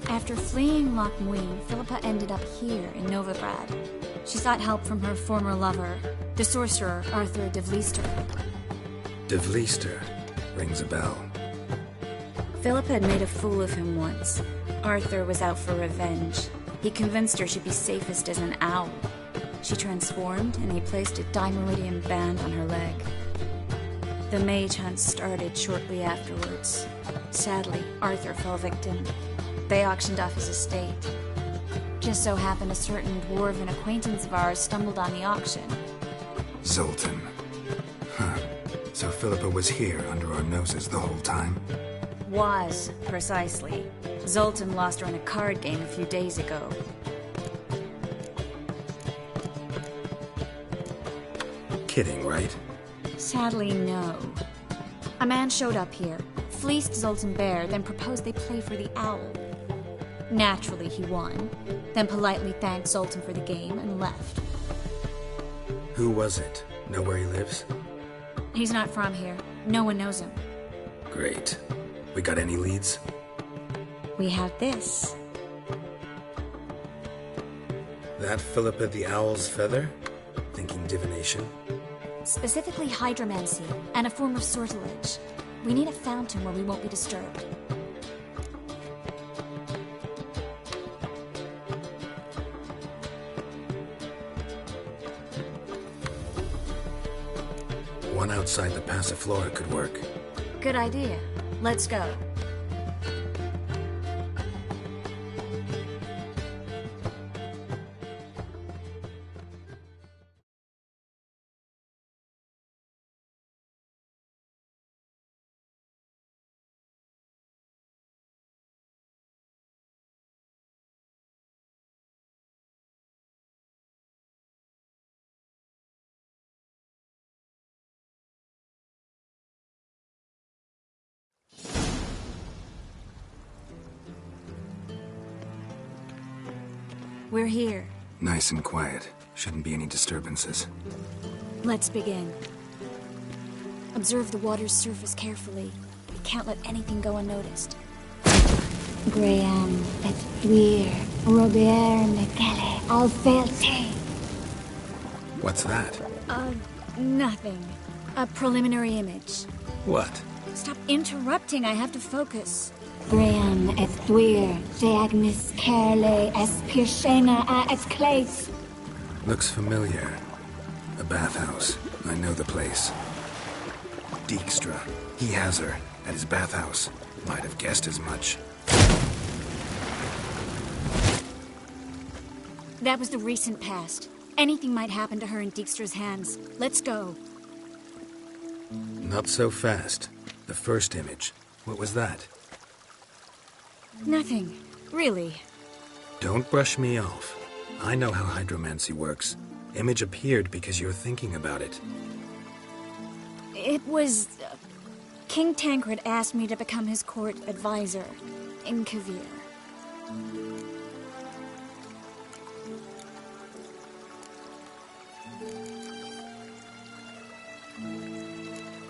After fleeing Loch Muin, Philippa ended up here in Novigrad. She sought help from her former lover, the sorcerer Arthur de Vlister. De Vlister rings a bell. Philippa had made a fool of him once. Arthur was out for revenge. He convinced her she'd be safest as an owl. She transformed, and he placed a dimeridium band on her leg. The mage hunt started shortly afterwards. Sadly, Arthur fell victim. They auctioned off his estate. Just so happened a certain dwarven acquaintance of ours stumbled on the auction. Zoltan. Huh. So Philippa was here under our noses the whole time? Was, precisely. Zoltan lost her in a card game a few days ago. Kidding, right? Sadly, no. A man showed up here, fleeced Zoltan bare, then proposed they play for the owl. Naturally, he won, then politely thanked Zoltan for the game and left. Who was it? Know where he lives? He's not from here. No one knows him. Great. We got any leads? We have this. That Philippa the Owl's feather? Thinking divination? Specifically hydromancy, and a form of sortilege. We need a fountain where we won't be disturbed. One outside the Passiflora could work. Good idea. Let's go. We're here. Nice and quiet. Shouldn't be any disturbances. Let's begin. Observe the water's surface carefully. We can't let anything go unnoticed. Graham, Edwir, Robert, Michele, Alfelte. What's that? Nothing. A preliminary image. What? Stop interrupting, I have to focus. Graham, Edwir, de Agnes, Kerle, Espirshena, Esclace. Looks familiar. A bathhouse. I know the place. Dijkstra. He has her. At his bathhouse. Might have guessed as much. That was the recent past. Anything might happen to her in Dijkstra's hands. Let's go. Not so fast. The first image. What was that? Nothing. Really. Don't brush me off. I know how hydromancy works. Image appeared because you're thinking about it. It was... King Tancred asked me to become his court advisor in Kavir.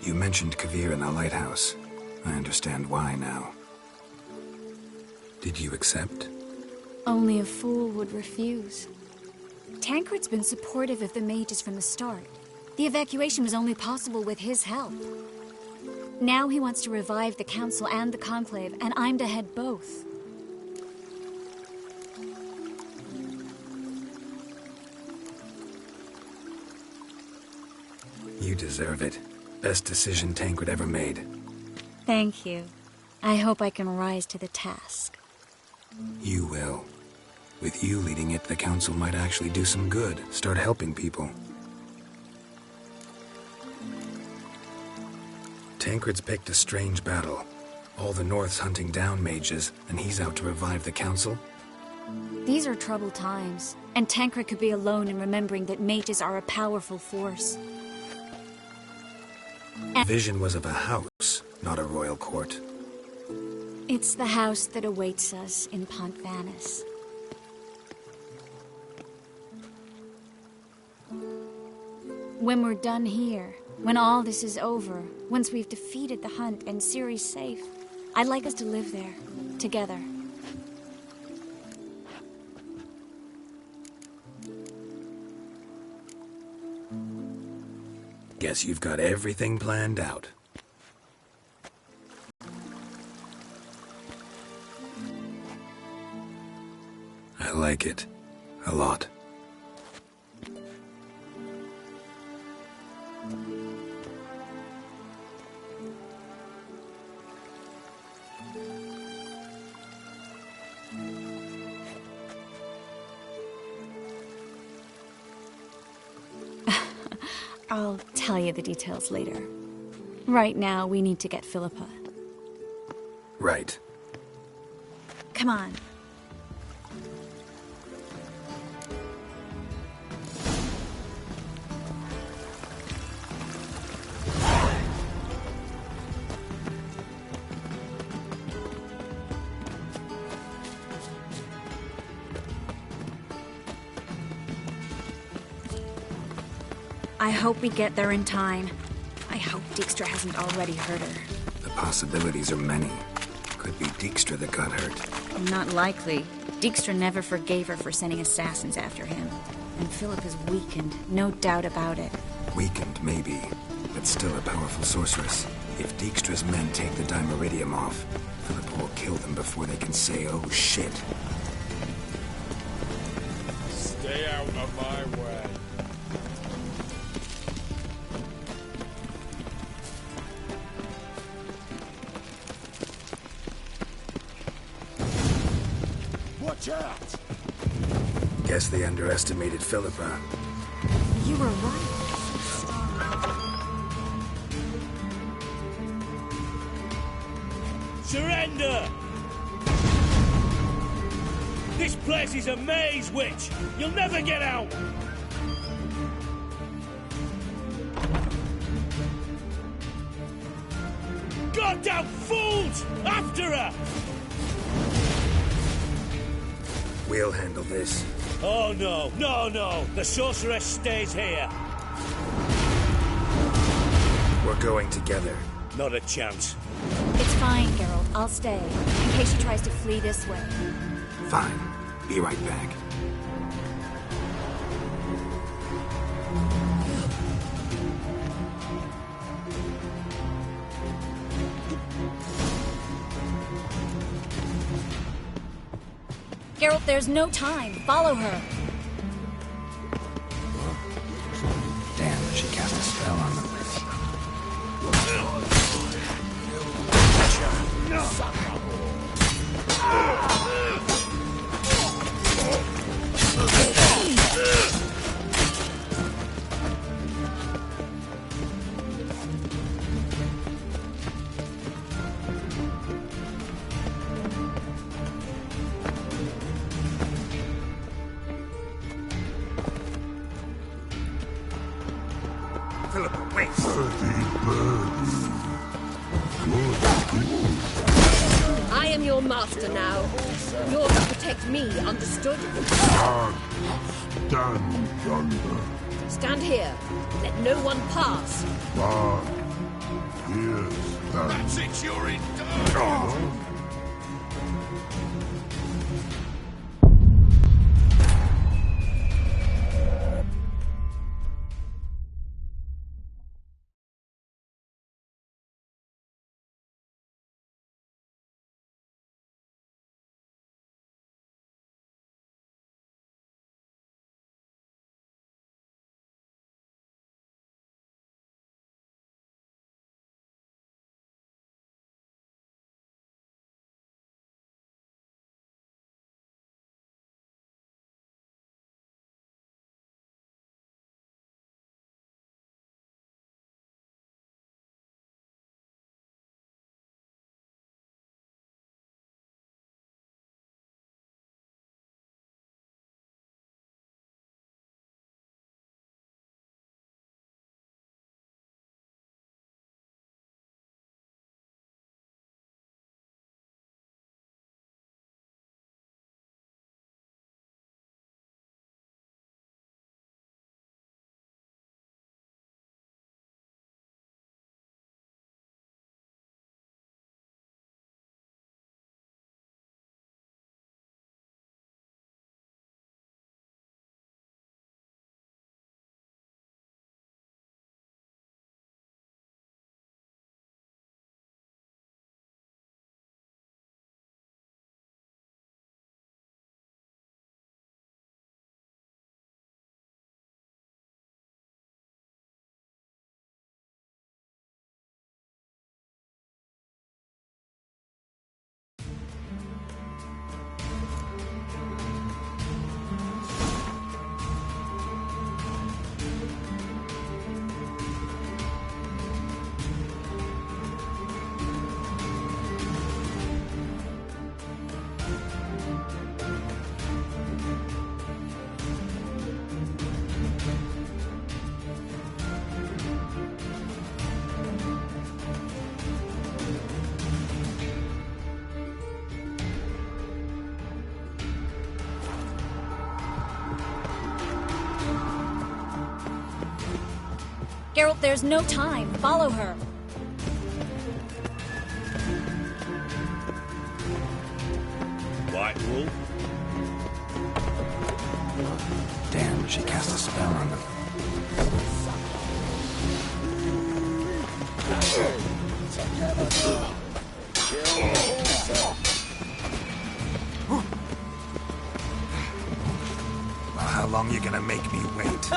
You mentioned Kavir in the lighthouse. I understand why now. Did you accept? Only a fool would refuse. Tancred's been supportive of the mages from the start. The evacuation was only possible with his help. Now he wants to revive the Council and the Conclave, and I'm to head both. You deserve it. Best decision Tancred ever made. Thank you. I hope I can rise to the task. You will. With you leading it, the Council might actually do some good. Start helping people. Tancred's picked a strange battle. All the North's hunting down mages, and he's out to revive the Council? These are troubled times, and Tancred could be alone in remembering that mages are a powerful force. Vision was of a house, not a royal court. It's the house that awaits us in Pont Vanis. When we're done here, when all this is over, once we've defeated the hunt and Ciri's safe, I'd like us to live there, together. Guess you've got everything planned out. I like it. A lot. I'll tell you the details later. Right now, we need to get Philippa. Right. Come on. I hope we get there in time. I hope Dijkstra hasn't already hurt her. The possibilities are many. Could be Dijkstra that got hurt. Not likely. Dijkstra never forgave her for sending assassins after him. And Philip is weakened, no doubt about it. Weakened, maybe, but still a powerful sorceress. If Dijkstra's men take the Dimeridium off, Philip will kill them before they can say, oh shit. Stay out of my way. Watch out! Guess they underestimated Philippa. You were right. Surrender! This place is a maze, witch! You'll never get out! Goddamn fools! After her! We'll handle this. Oh no, no, no! The sorceress stays here! We're going together. Not a chance. It's fine, Geralt. I'll stay, in case she tries to flee this way. Fine. Be right back. Geralt, there's no time. Follow her. Damn, she cast a spell on them. Philip, wait! I am your master now. You're to protect me, understood? Stand yonder. Stand here. Let no one pass. But here's that. That's it, you're in. Geralt, there's no time. Follow her. White Wolf? Damn, she cast a spell on them. Well, how long you gonna make me wait?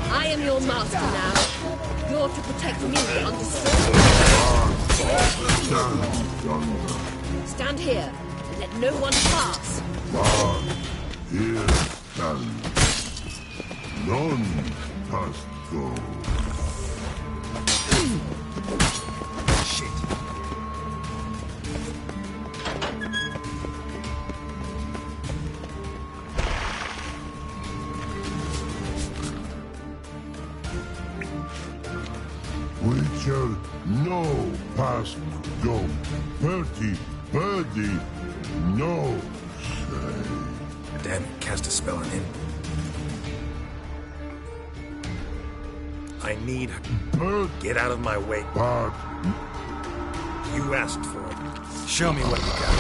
I am your master now. You're to protect me, understood? Stand here and let no one pass. Here stand. None must go. Witcher, no past go. Birdie, no say. Damn it, cast a spell on him. I need her. Get out of my way. Bard. You asked for it. Show me what you got.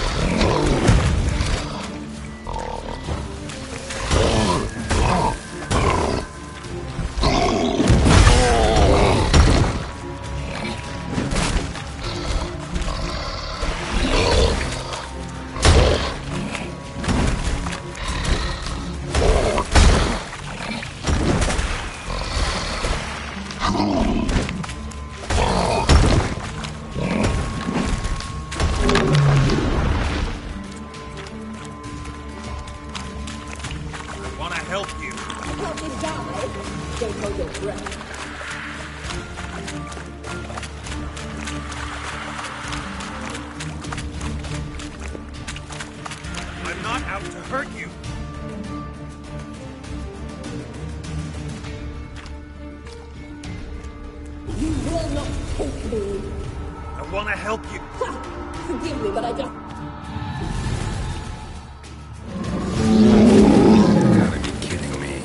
I'm not out to hurt you. You will not take me. I want to help you. Forgive me, but I don't. You gotta be kidding me.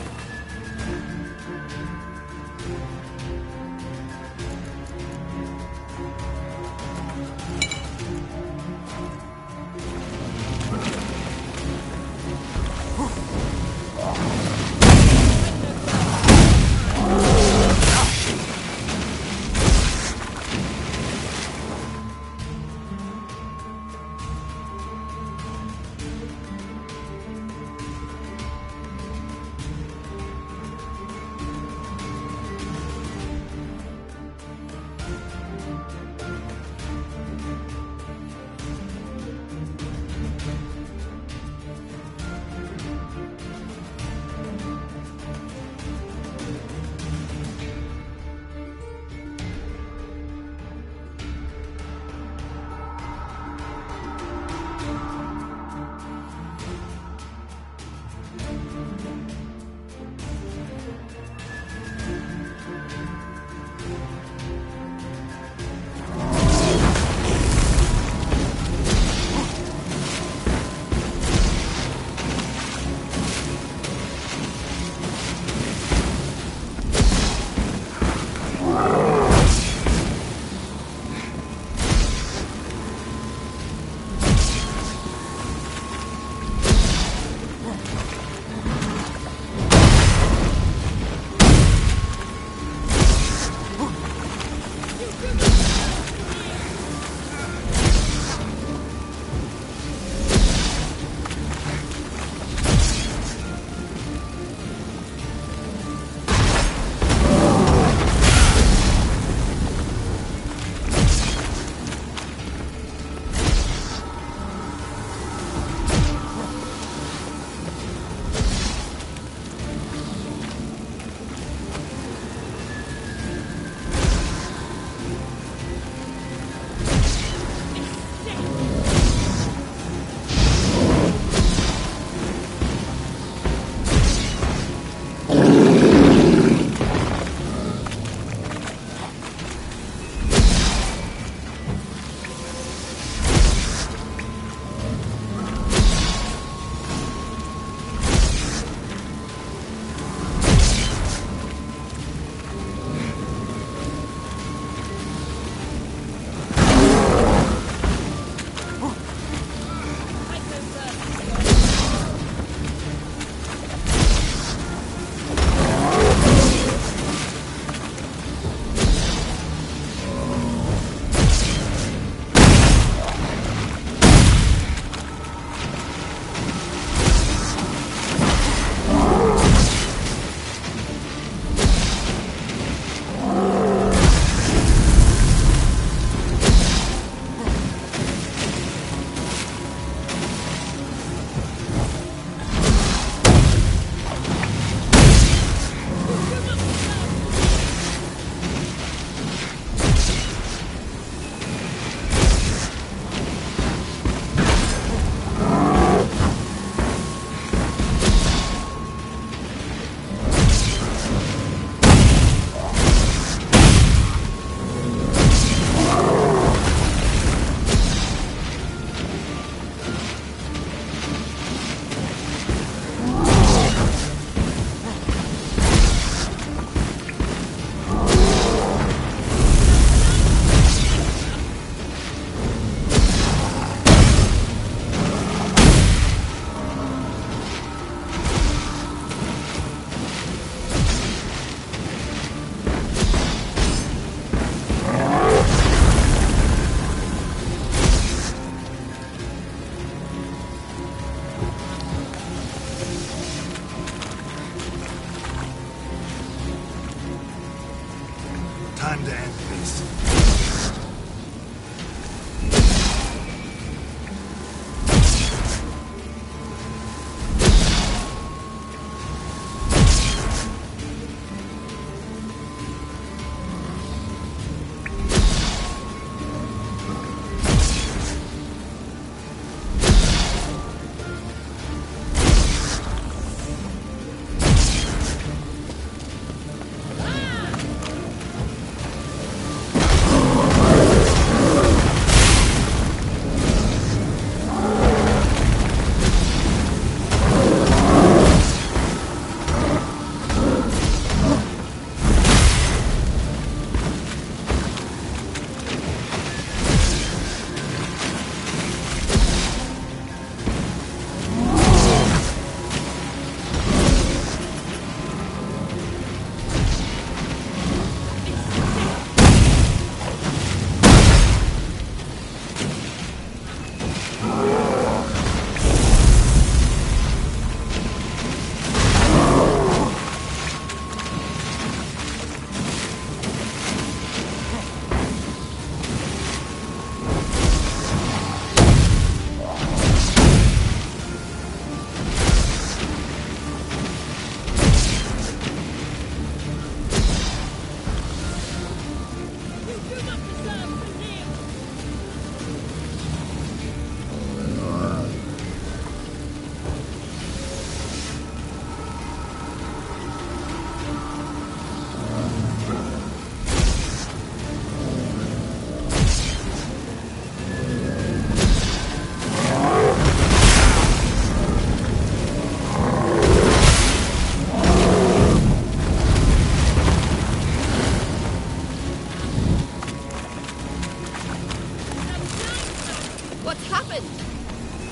What's happened?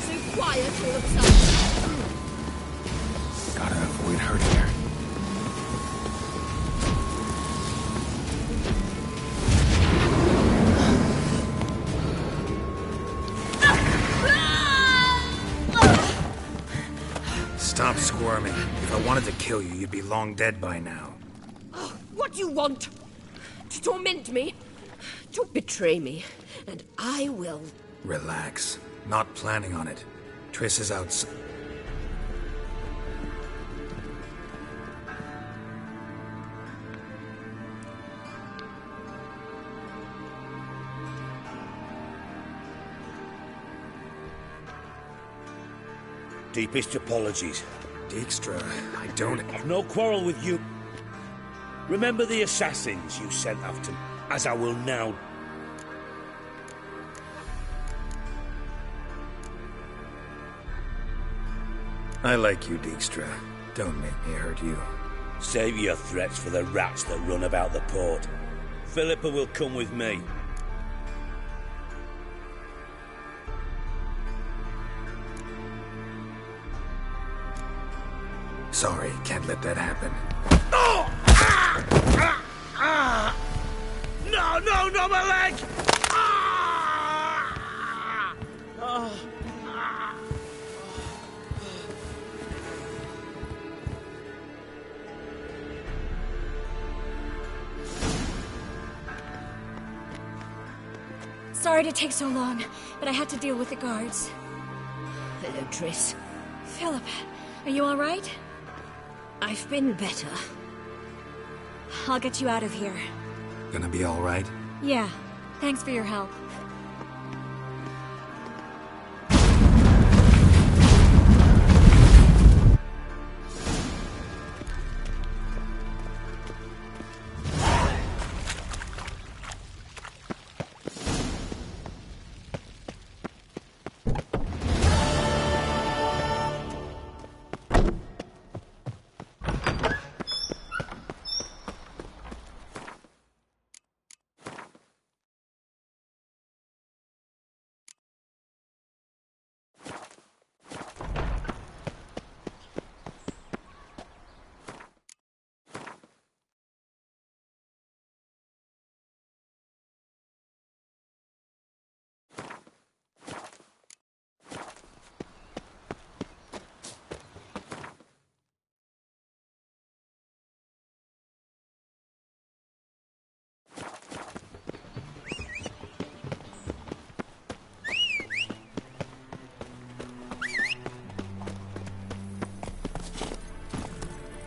So quiet all of a sudden. Gotta avoid hurting her. Stop squirming. If I wanted to kill you, you'd be long dead by now. Oh, what do you want? To torment me? To betray me? And I will. Relax. Not planning on it. Triss is out. Deepest apologies. Dijkstra, I don't... I've no quarrel with you. Remember the assassins you sent after me, as I will now. I like you, Dijkstra. Don't make me hurt you. Save your threats for the rats that run about the port. Philippa will come with me. Sorry, can't let that happen. Oh! No, my leg! Sorry to take so long, but I had to deal with the guards. Hello, Triss. Philip, are you all right? I've been better. I'll get you out of here. Gonna be all right? Yeah. Thanks for your help.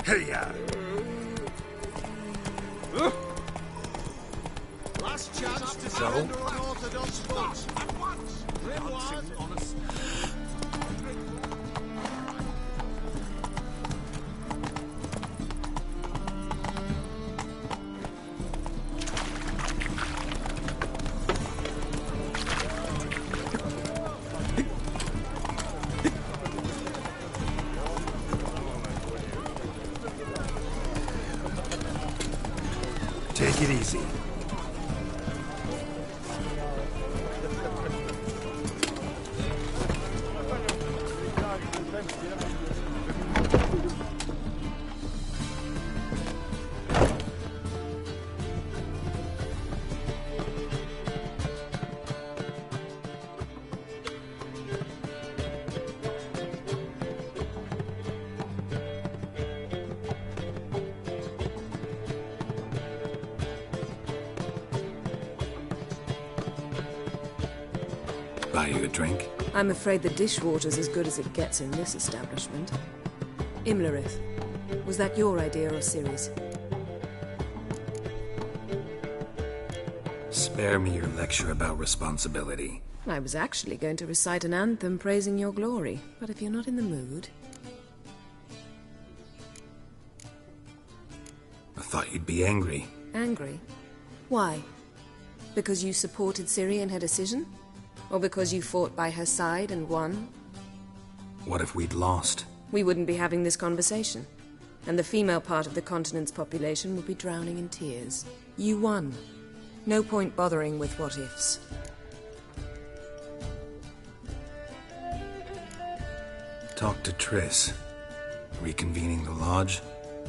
Hey-ya! Last chance to So? surrender unorthodox foot. At once! Dancing on a... Take it easy. Buy you a drink? I'm afraid the dishwater's as good as it gets in this establishment. Imlerith, was that your idea or Ciri's? Spare me your lecture about responsibility. I was actually going to recite an anthem praising your glory, but if you're not in the mood... I thought you'd be angry. Angry? Why? Because you supported Ciri in her decision? Or because you fought by her side and won? What if we'd lost? We wouldn't be having this conversation. And the female part of the continent's population would be drowning in tears. You won. No point bothering with what-ifs. Talk to Triss. Reconvening the lodge?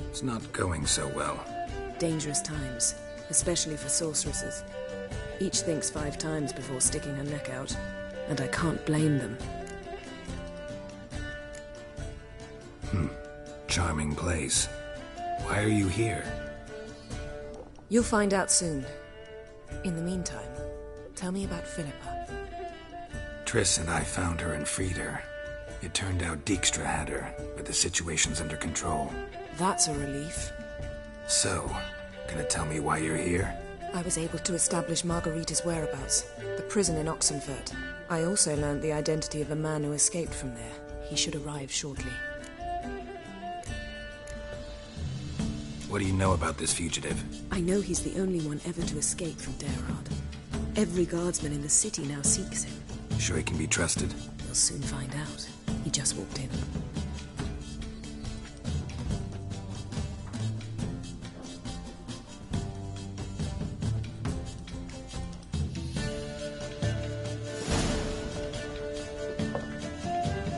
It's not going so well. Dangerous times, especially for sorceresses. Each thinks 5 times before sticking her neck out, and I can't blame them. Charming place. Why are you here? You'll find out soon. In the meantime, tell me about Philippa. Triss and I found her and freed her. It turned out Dijkstra had her, but the situation's under control. That's a relief. So, gonna tell me why you're here? I was able to establish Margarita's whereabouts, the prison in Oxenfurt. I also learned the identity of a man who escaped from there. He should arrive shortly. What do you know about this fugitive? I know he's the only one ever to escape from Daerad. Every guardsman in the city now seeks him. Sure he can be trusted? We'll soon find out. He just walked in.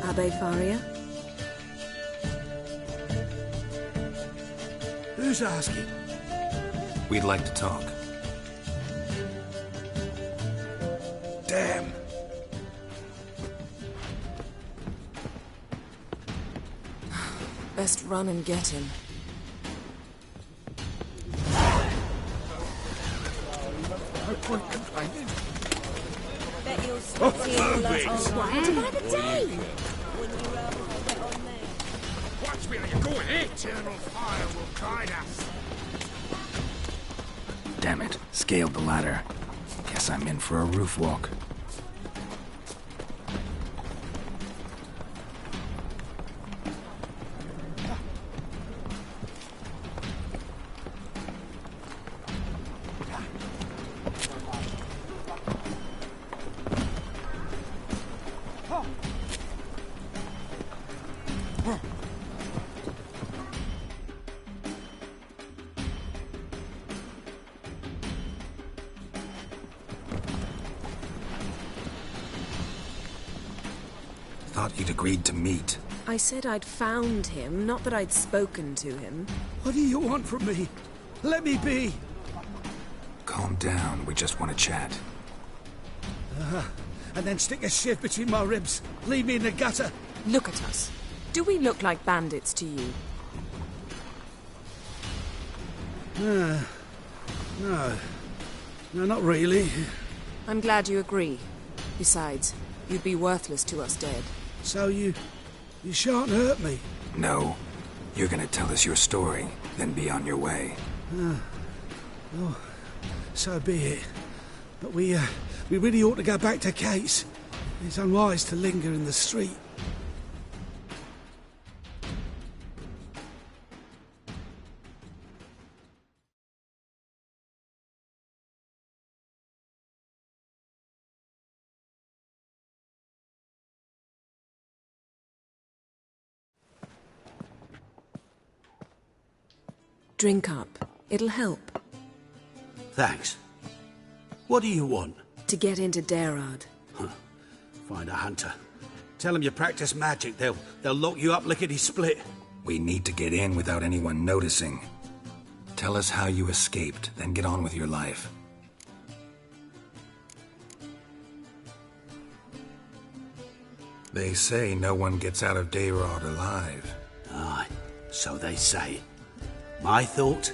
Abbe Faria? Who's asking? We'd like to talk. Damn. Best run and get him. No point complaining. Bet you're sweaty all that What about the day? Watch me, you're going in. Eternal fire will guide us. Damn it. Scaled the ladder. Guess I'm in for a roof walk. Thought you'd agreed to meet. I said I'd found him, not that I'd spoken to him. What do you want from me? Let me be. Calm down, we just want to chat. And then stick a shiv between my ribs. Leave me in the gutter. Look at us. Do we look like bandits to you? No. No, not really. I'm glad you agree. Besides, you'd be worthless to us dead. So you shan't hurt me? No. You're gonna tell us your story, then be on your way. Oh, so be it. But we really ought to go back to Kate's. It's unwise to linger in the street. Drink up. It'll help. Thanks. What do you want? To get into Daerad. Find a hunter. Tell them you practice magic. They'll lock you up lickety-split. We need to get in without anyone noticing. Tell us how you escaped, then get on with your life. They say no one gets out of Daerad alive. Aye, so they say. My thought?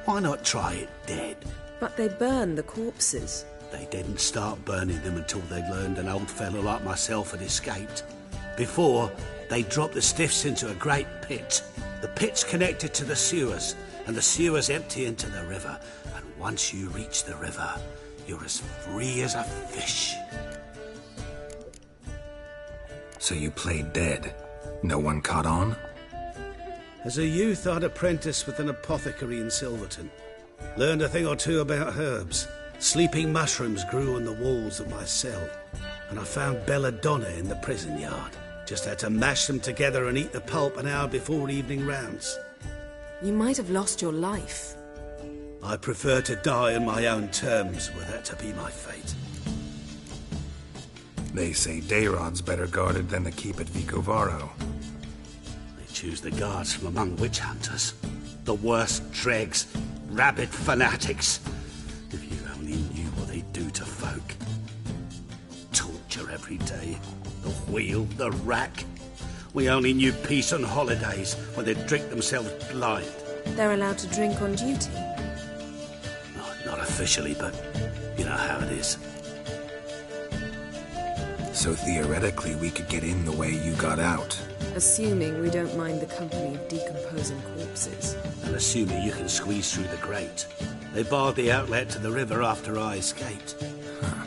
Why not try it dead? But they burn the corpses. They didn't start burning them until they learned an old fellow like myself had escaped. Before, they dropped the stiffs into a great pit. The pit's connected to the sewers, and the sewers empty into the river. And once you reach the river, you're as free as a fish. So you played dead? No one caught on? As a youth, I'd apprenticed with an apothecary in Silverton. Learned a thing or two about herbs. Sleeping mushrooms grew on the walls of my cell. And I found belladonna in the prison yard. Just had to mash them together and eat the pulp an hour before evening rounds. You might have lost your life. I prefer to die on my own terms, were that to be my fate. They say Dayrod's better guarded than the keep at Vicovaro. They choose the guards from among witch hunters. The worst dregs, rabid fanatics. If you only knew what they do to folk. Torture every day. The wheel, the rack. We only knew peace on holidays when they'd drink themselves blind. They're allowed to drink on duty? Not officially, but you know how it is. So theoretically, we could get in the way you got out. Assuming we don't mind the company of decomposing corpses. And assuming you can squeeze through the grate. They barred the outlet to the river after I escaped. Huh.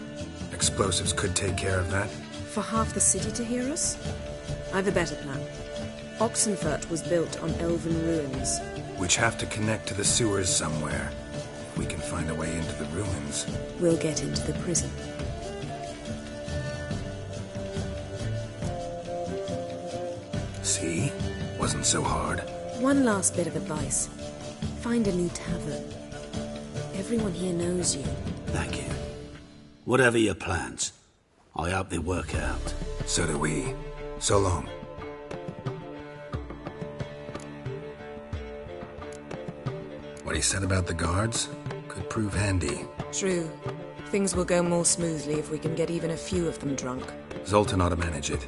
Explosives could take care of that. For half the city to hear us? I've a better plan. Oxenfurt was built on elven ruins. Which have to connect to the sewers somewhere. If we can find a way into the ruins. We'll get into the prison. See? Wasn't so hard. One last bit of advice. Find a new tavern. Everyone here knows you. Thank you. Whatever your plans, I hope they work out. So do we. So long. What he said about the guards could prove handy. True. Things will go more smoothly if we can get even a few of them drunk. Zoltan ought to manage it.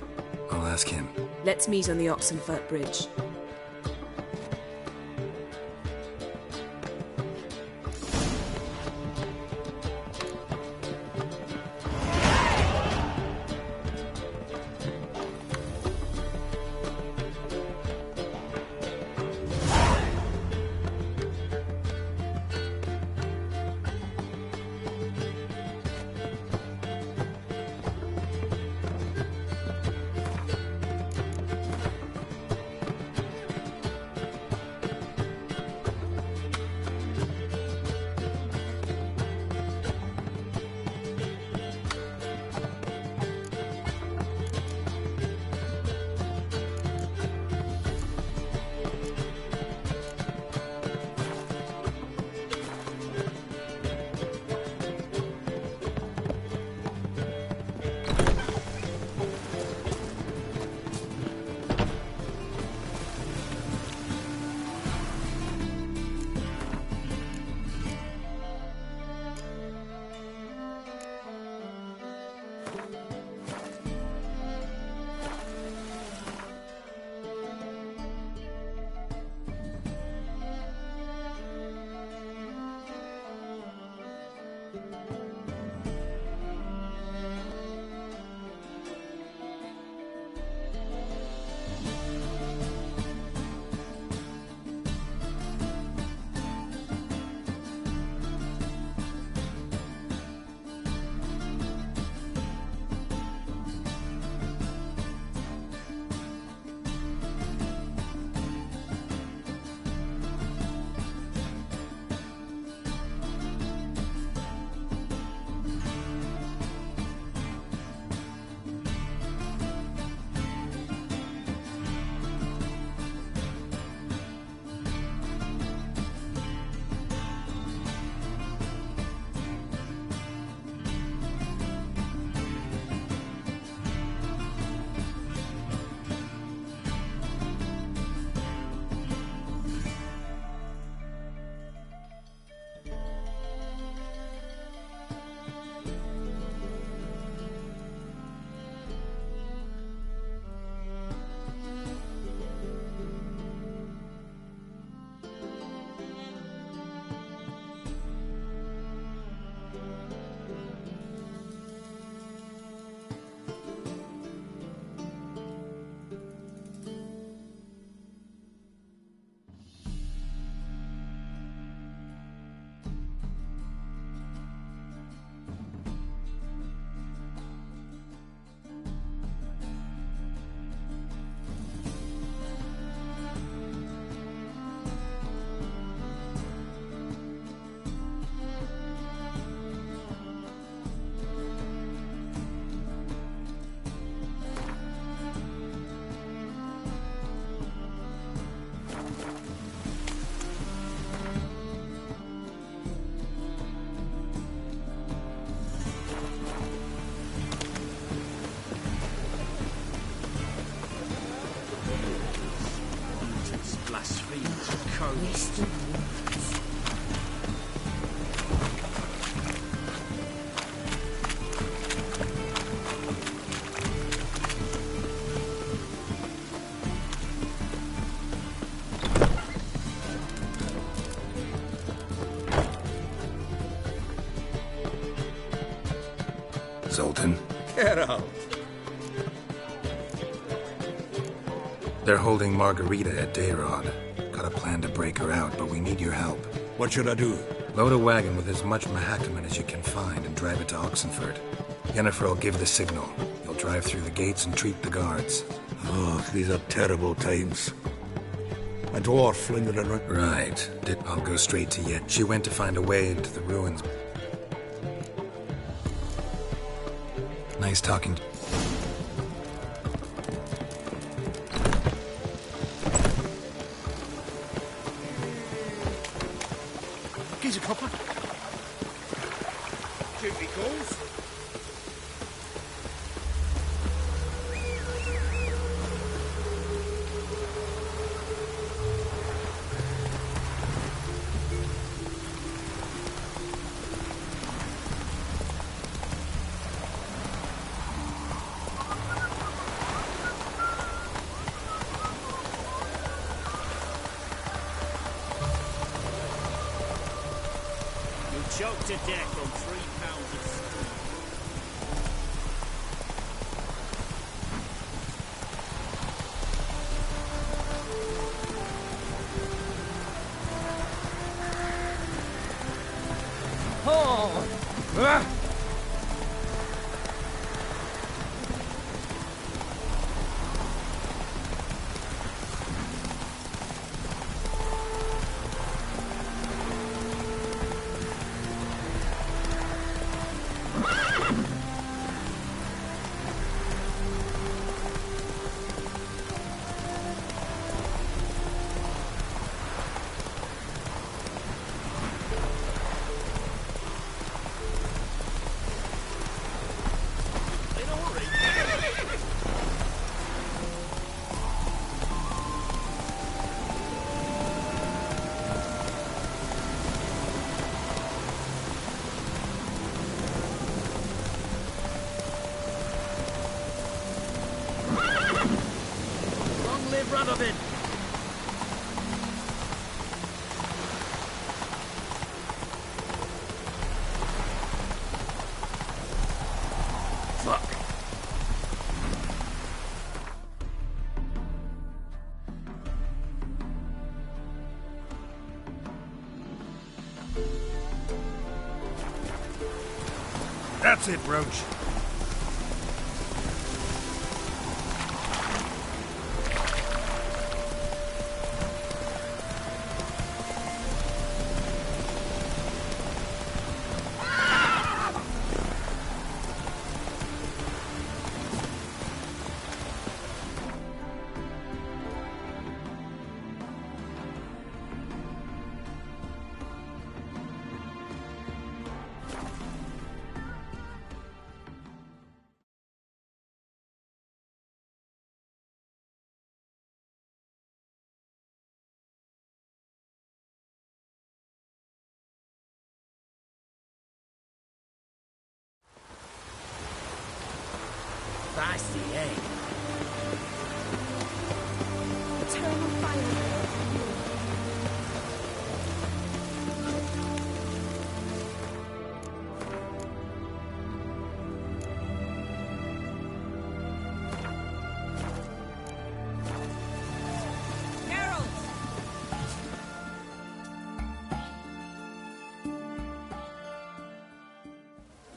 I'll ask him. Let's meet on the Oxenfurt Bridge. Yes, the rules. Zoltan? Get out. They're holding Margarita at Dayrod. Got a plan to break her out, but we need your help. What should I do? Load a wagon with as much Mahakaman as you can find and drive it to Oxenford. Yennefer will give the signal. You'll drive through the gates and treat the guards. Oh, these are terrible times. A dwarf lingering around. Right. I'll go straight to Yen. She went to find a way into the ruins. Nice talking. Here's a copper. Duty calls. Choked to death on 3 pounds of steam. Oh! Ah! Radovid! Fuck. That's it, Roach. Feisty, eh? Eternal fire.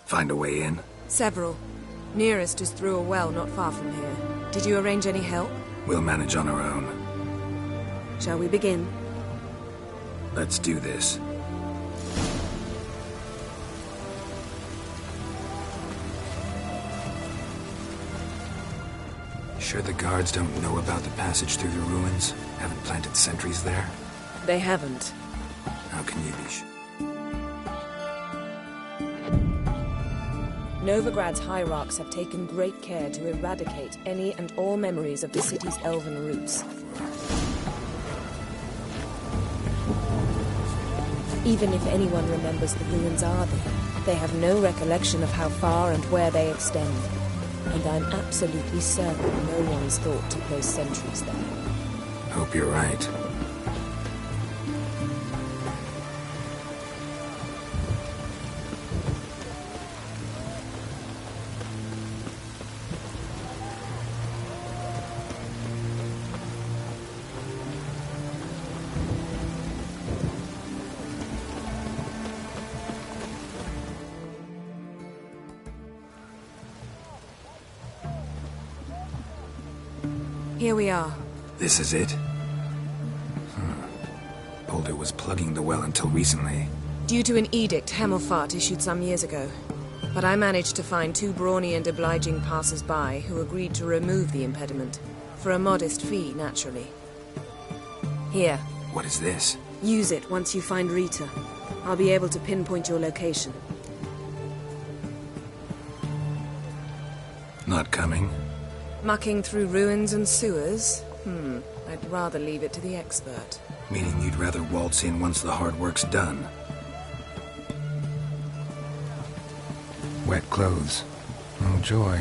Find a way in? Several. Nearest is through a well not far from here. Did you arrange any help? We'll manage on our own. Shall we begin? Let's do this. Sure the guards don't know about the passage through the ruins? Haven't planted sentries there? They haven't. How can you be sure? Novigrad's hierarchs have taken great care to eradicate any and all memories of the city's elven roots. Even if anyone remembers the ruins are there, they have no recollection of how far and where they extend. And I'm absolutely certain no one's thought to place sentries there. Hope you're right. Here we are. This is it? Boulder was plugging the well until recently. Due to an edict Hemelfart issued some years ago. But I managed to find 2 brawny and obliging passers-by who agreed to remove the impediment. For a modest fee, naturally. Here. What is this? Use it once you find Rita. I'll be able to pinpoint your location. Not coming? Mucking through ruins and sewers? I'd rather leave it to the expert. Meaning you'd rather waltz in once the hard work's done? Wet clothes. Oh, joy.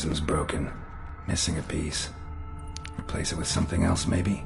mechanism's broken. Missing a piece. Replace it with something else, maybe?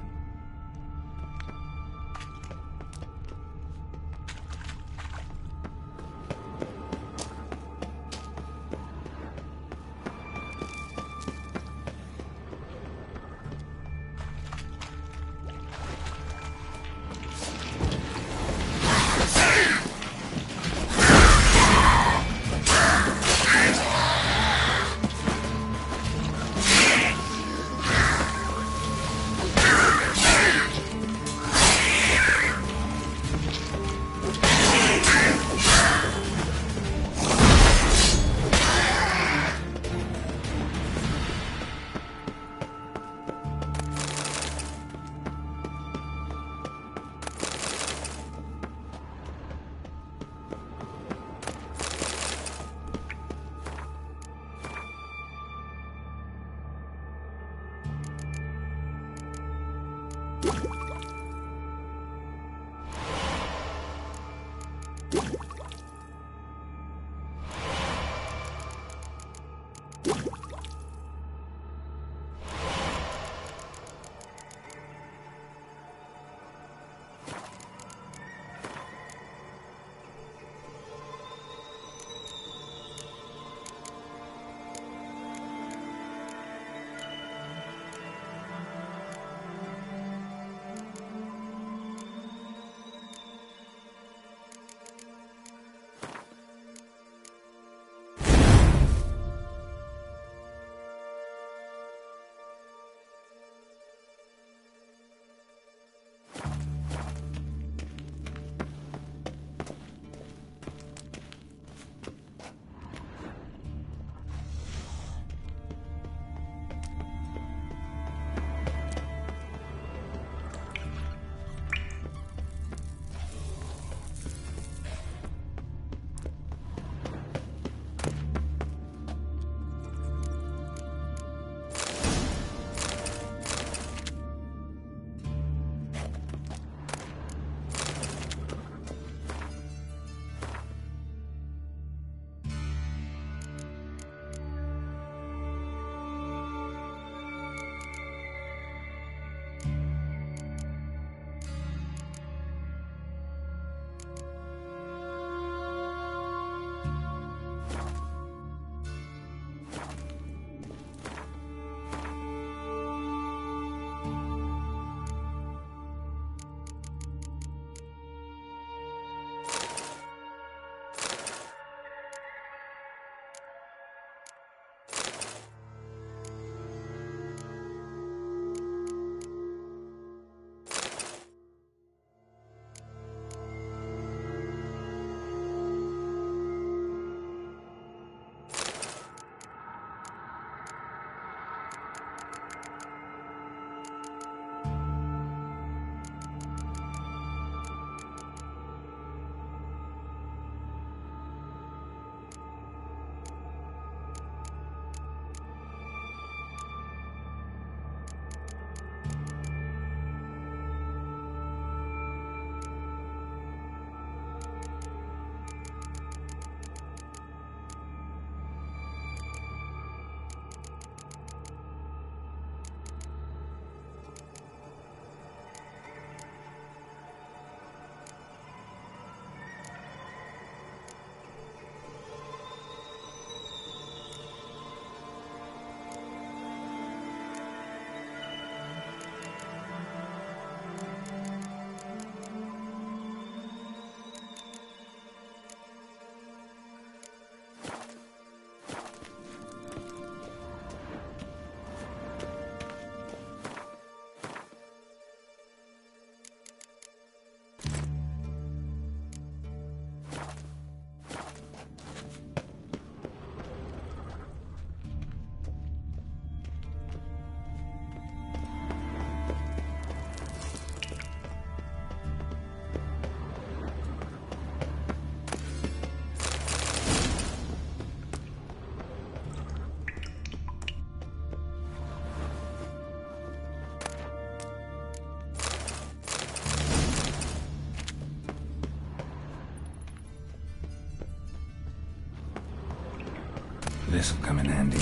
This'll come in handy.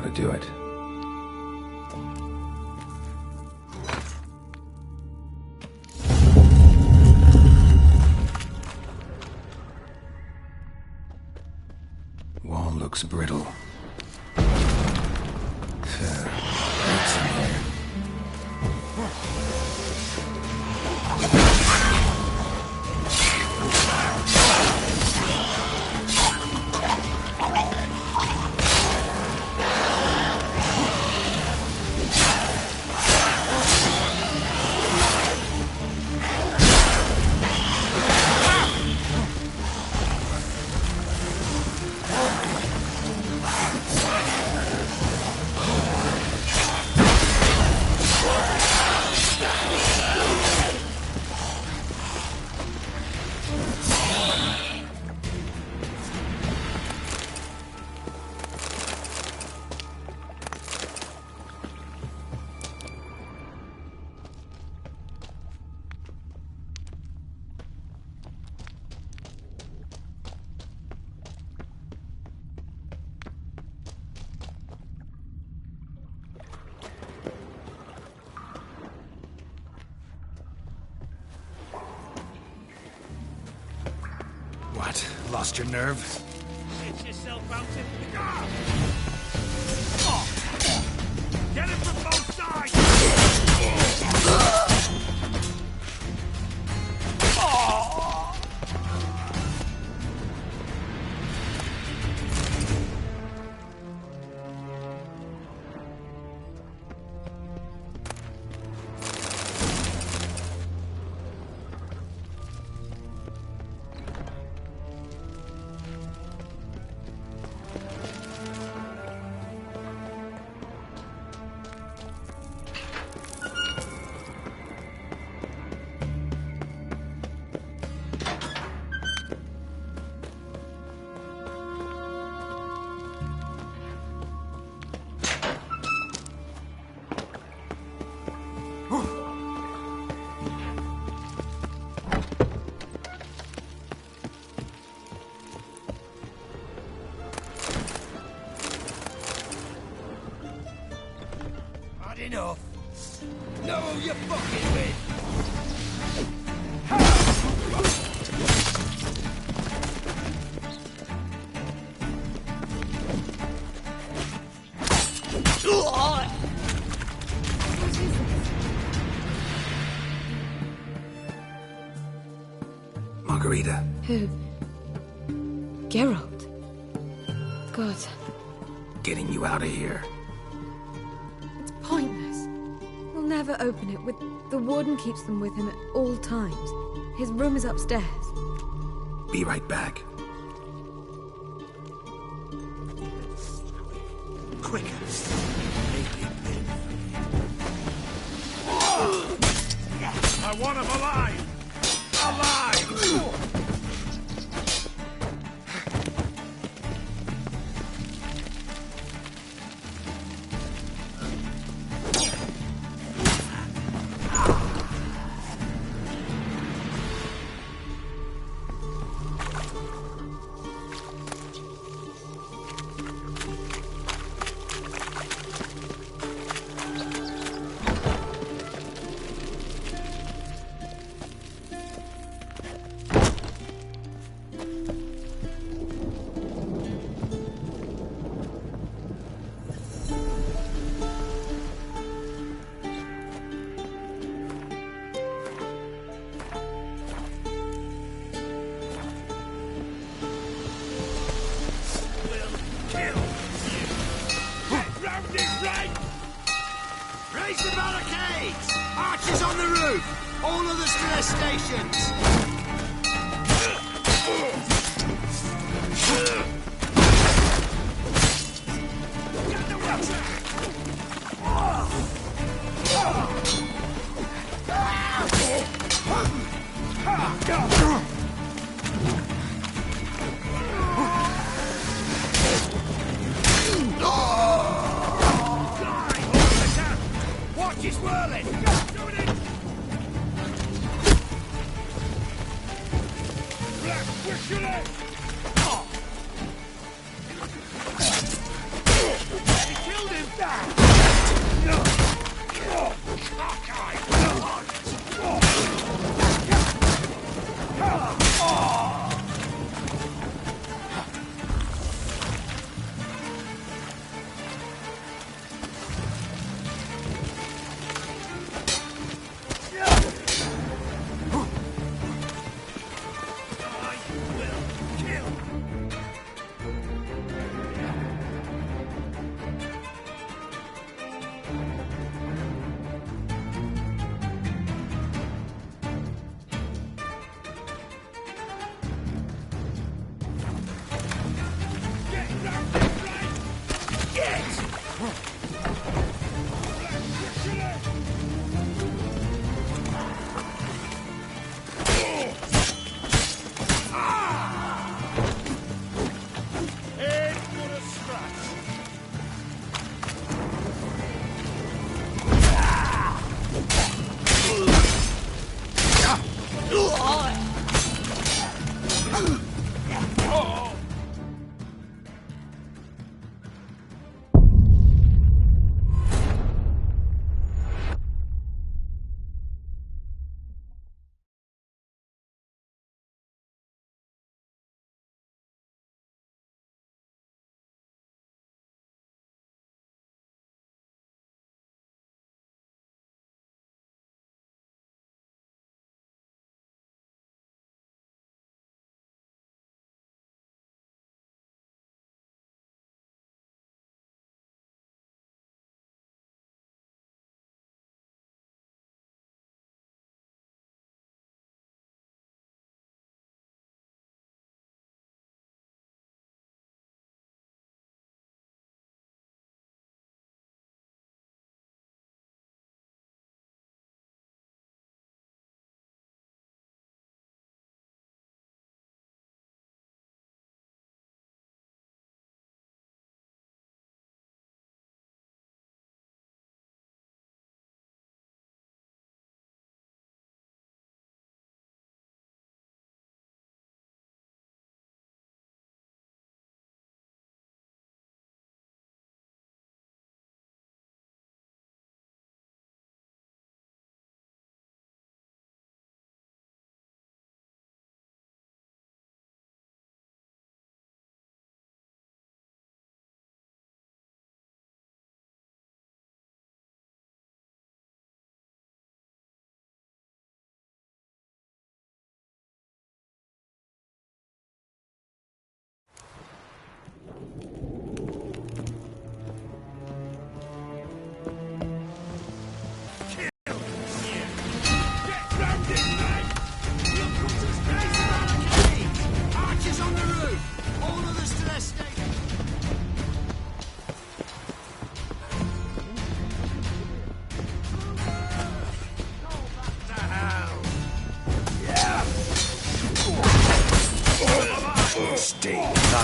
to do it. Wall looks brittle. What's in here? What? Lost your nerve? Get yourself out of... Get it from both sides! Enough. Know who you're fucking with. Margarita. Who? Geralt. God. Getting you out of here. Pointless. We'll never open it. The warden keeps them with him at all times. His room is upstairs. Be right back. Quicker. I want him alive! Alive! Raise the barricades! Archers on the roof! All others to their stations! Watch it swirling! He killed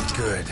Not good.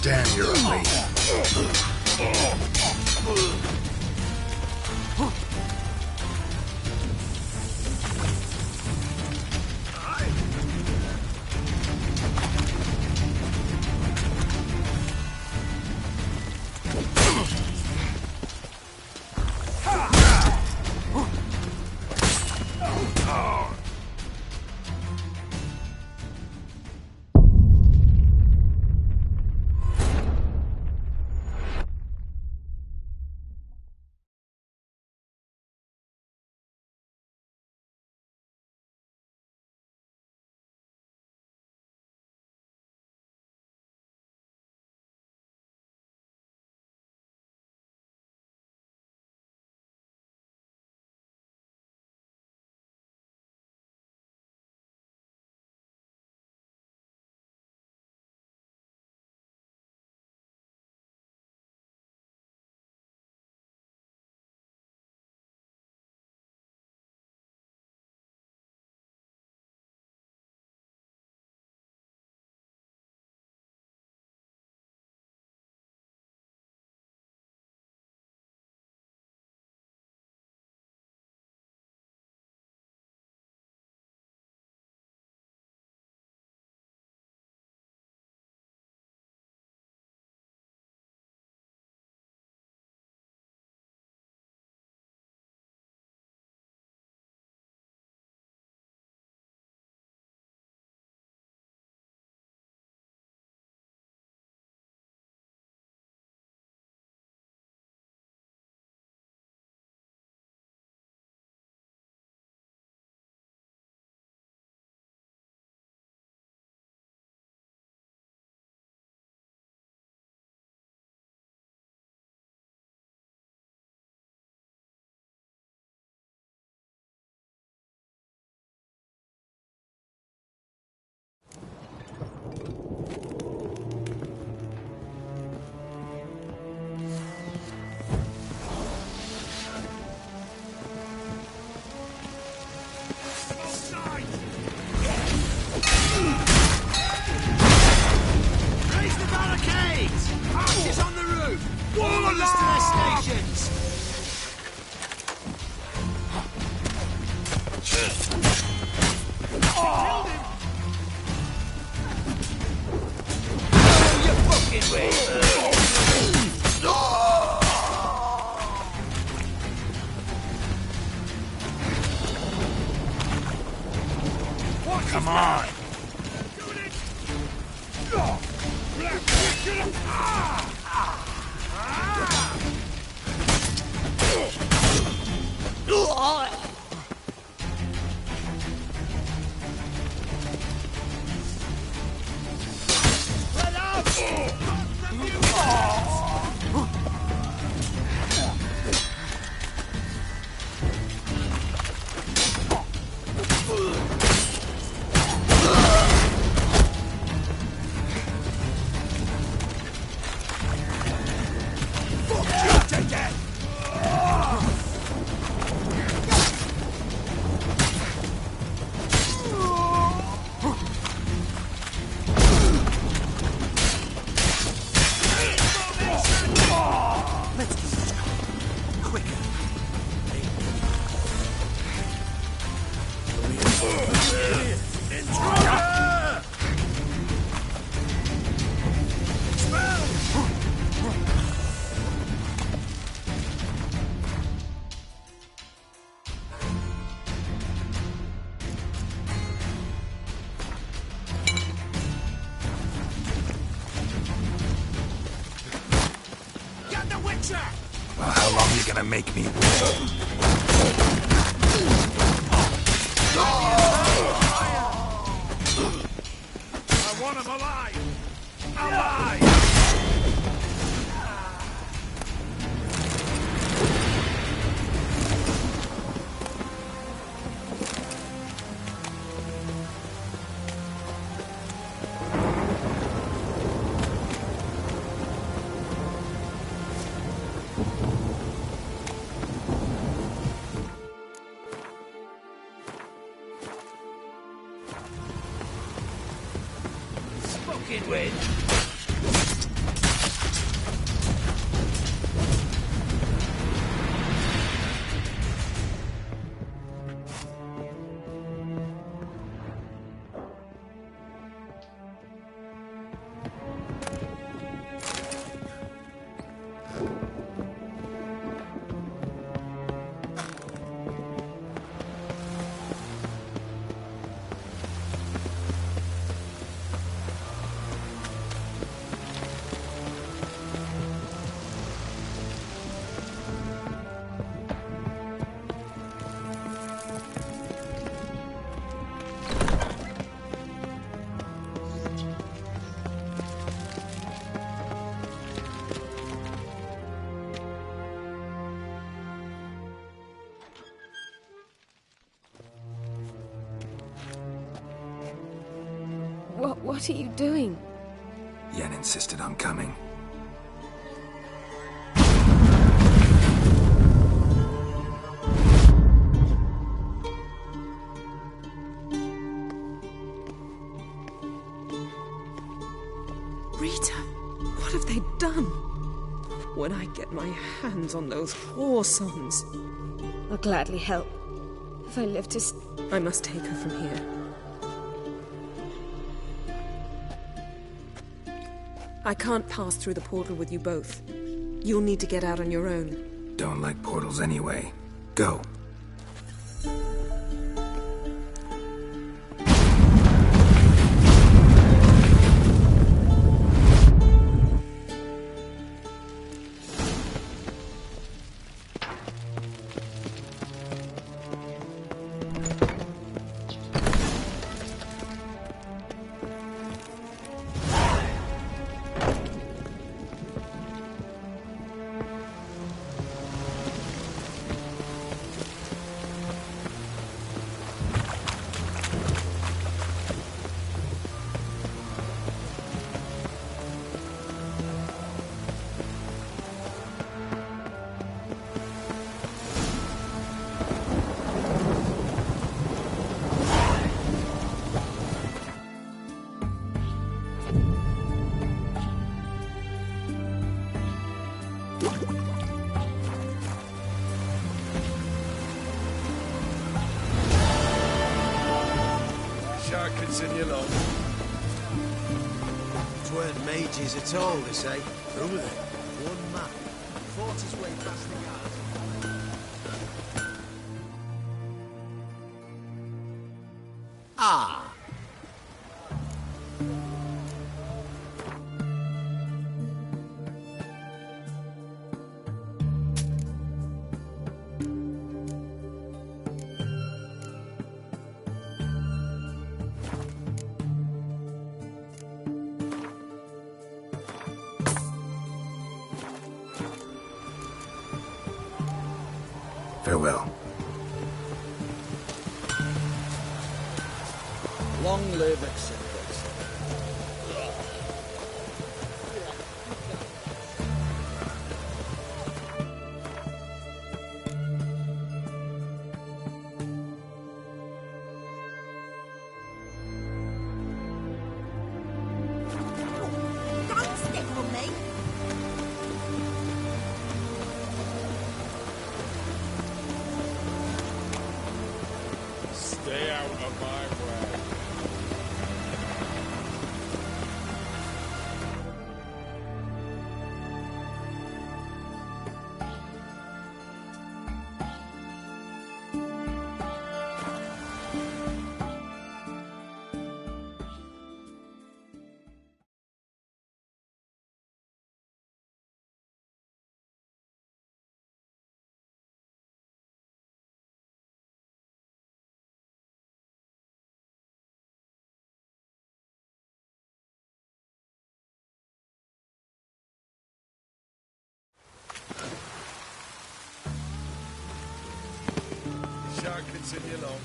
Damn, you're late. mine. Well, how long are you gonna make me wait? I want him alive! Alive! Spoken with! What are you doing? Yen insisted on coming. Rita, what have they done? When I get my hands on those poor sons, I'll gladly help. If I live to I must take her from here. I can't pass through the portal with you both. You'll need to get out on your own. Don't like portals anyway. Go. Shark can send you along. It weren't mages at all, they say. Who were they? One man. Fought his way past the guards. Ah, Farewell. Long live acceptance. Don't stick on me! Stay out of my way. Shan't continue long.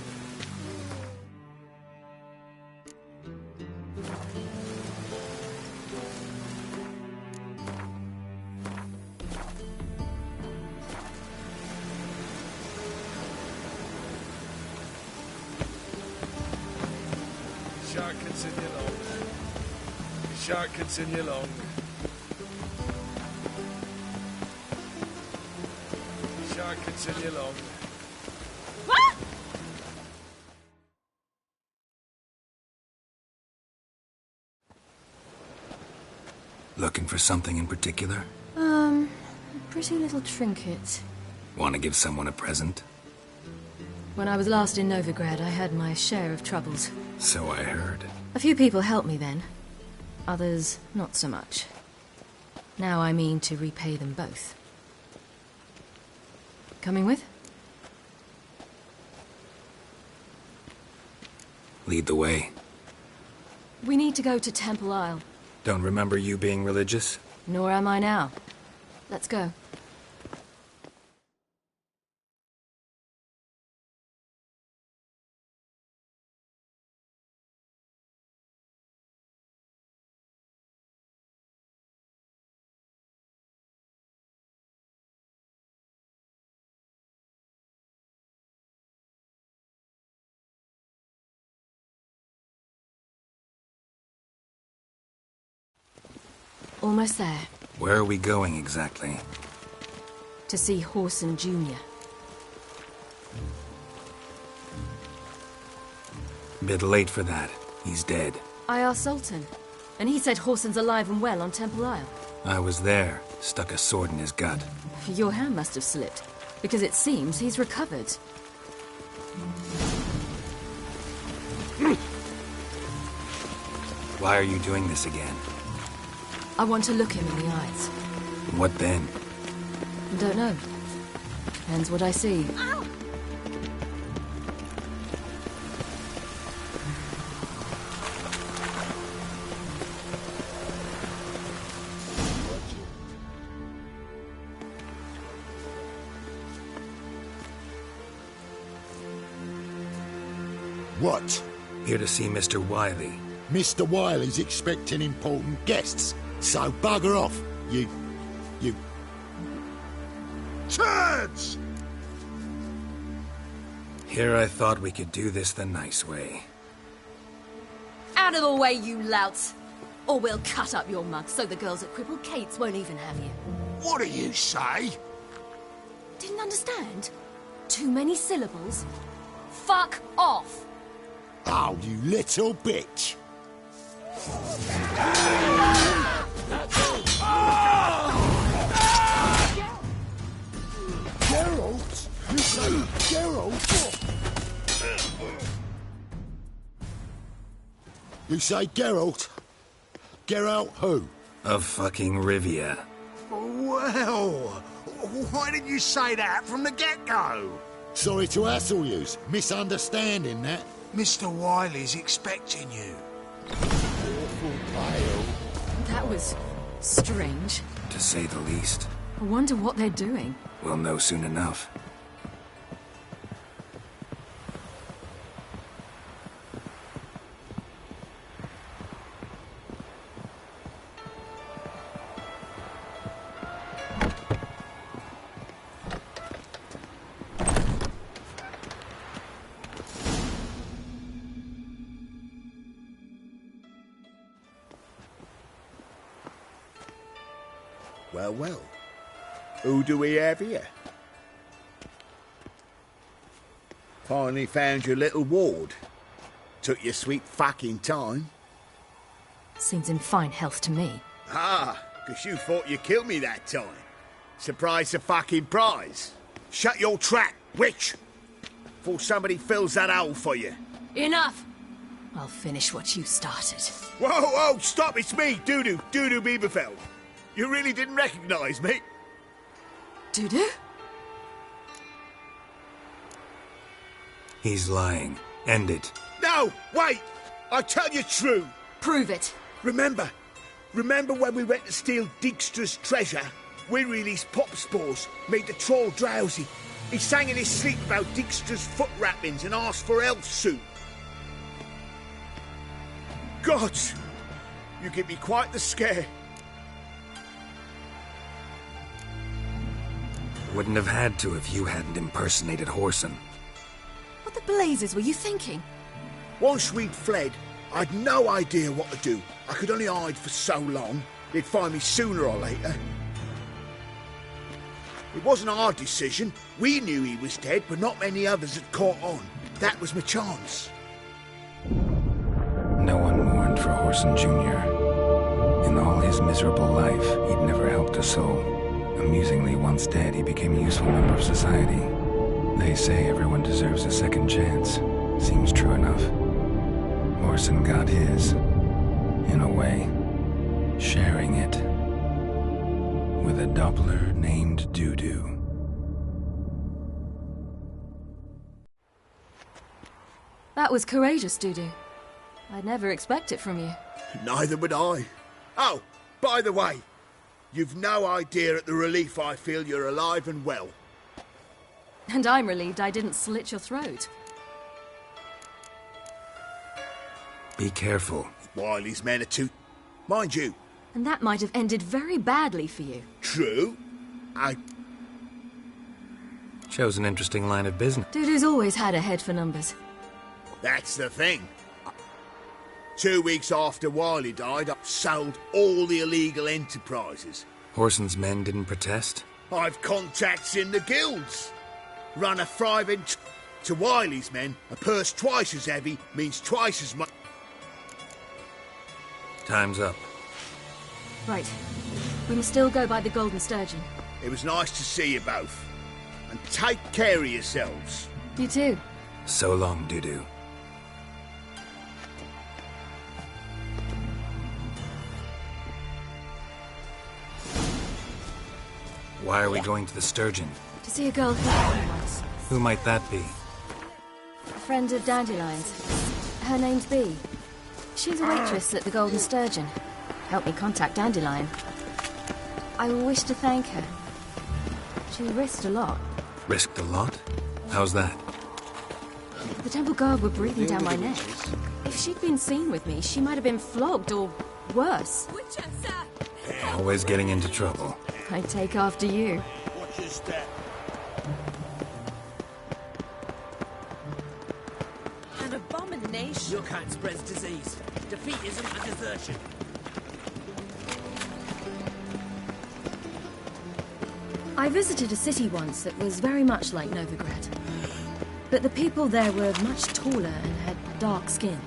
Shan't continue long. Shan't continue long. Shan't continue long. Looking for something in particular? A pretty little trinket. Want to give someone a present? When I was last in Novigrad, I had my share of troubles. So I heard. A few people helped me then. Others, not so much. Now I mean to repay them both. Coming with? Lead the way. We need to go to Temple Isle. Don't remember you being religious? Nor am I now. Let's go. Almost there. Where are we going exactly? To see Horson Jr. Bit late for that. He's dead. I asked Sultan, and he said Horson's alive and well on Temple Isle. I was there. Stuck a sword in his gut. Your hand must have slipped, because it seems he's recovered. Why are you doing this again? I want to look him in the eyes. What then? Don't know. Depends what I see. Ow! What? Here to see Mr. Wiley. Mr. Wiley's expecting important guests, so bugger off, you... Turds! Here I thought we could do this the nice way. Out of the way, you louts! Or we'll cut up your mug so the girls at Cripple Kate's won't even have you. What do you say? Didn't understand? Too many syllables? Fuck off! Oh, you little bitch! Geralt? You say Geralt? You say Geralt? Geralt who? Of fucking Rivia. Well, why didn't you say that from the get-go? Sorry to hassle yous. Misunderstanding that. Mr. Wiley's expecting you. Awful pale. That was strange. To say the least. I wonder what they're doing. We'll know soon enough. Well, well. Who do we have here? Finally found your little ward. Took your sweet fucking time. Seems in fine health to me. Ah, 'cause you thought you killed me that time. Surprise the fucking prize. Shut your trap, witch! Before somebody fills that hole for you. Enough! I'll finish what you started. Whoa, whoa, stop, it's me, Dudu Bieberfeld. You really didn't recognise me? Dudu? He's lying. End it. No, wait! I tell you true. Prove it. Remember when we went to steal Dijkstra's treasure? We released pop spores, made the troll drowsy. He sang in his sleep about Dijkstra's foot wrappings and asked for elf soup. Gods, you give me quite the scare. Wouldn't have had to if you hadn't impersonated Whoreson. What the blazes were you thinking? Once we'd fled, I'd no idea what to do. I could only hide for so long. They'd find me sooner or later. It wasn't our decision. We knew he was dead, but not many others had caught on. That was my chance. No one mourned for Whoreson Jr. In all his miserable life, he'd never helped a soul. Amusingly, once dead, he became a useful member of society. They say everyone deserves a second chance. Seems true enough. Whoreson got his, in a way, sharing it with a Doppler named Dudu. That was courageous, Dudu. I'd never expect it from you. Neither would I. Oh, by the way, you've no idea at the relief I feel you're alive and well. And I'm relieved I didn't slit your throat. Be careful. Wiley's men are too... Mind you. And that might have ended very badly for you. True. Shows an interesting line of business. Dudu's always had a head for numbers. That's the thing. 2 weeks after Wiley died, I sold all the illegal enterprises. Whoreson's men didn't protest? I've contacts in the guilds. Run a thriving... To Wiley's men, a purse twice as heavy means twice as much... Time's up. Right. We must still go by the Golden Sturgeon. It was nice to see you both. And take care of yourselves. You too. So long, Dudu. Why are we going to the Sturgeon? To see a girl who met me once. Who might that be? A friend of Dandelion's. Her name's Bee. She's a waitress at the Golden Sturgeon. Helped me contact Dandelion. I wish to thank her. She risked a lot. Risked a lot? How's that? The Temple Guard were breathing down my neck. If she'd been seen with me, she might have been flogged or worse. Always getting into trouble. I take after you. Watch your step. An abomination. Your kind spreads disease, defeatism and desertion. I visited a city once that was very much like Novigrad. But the people there were much taller and had dark skin.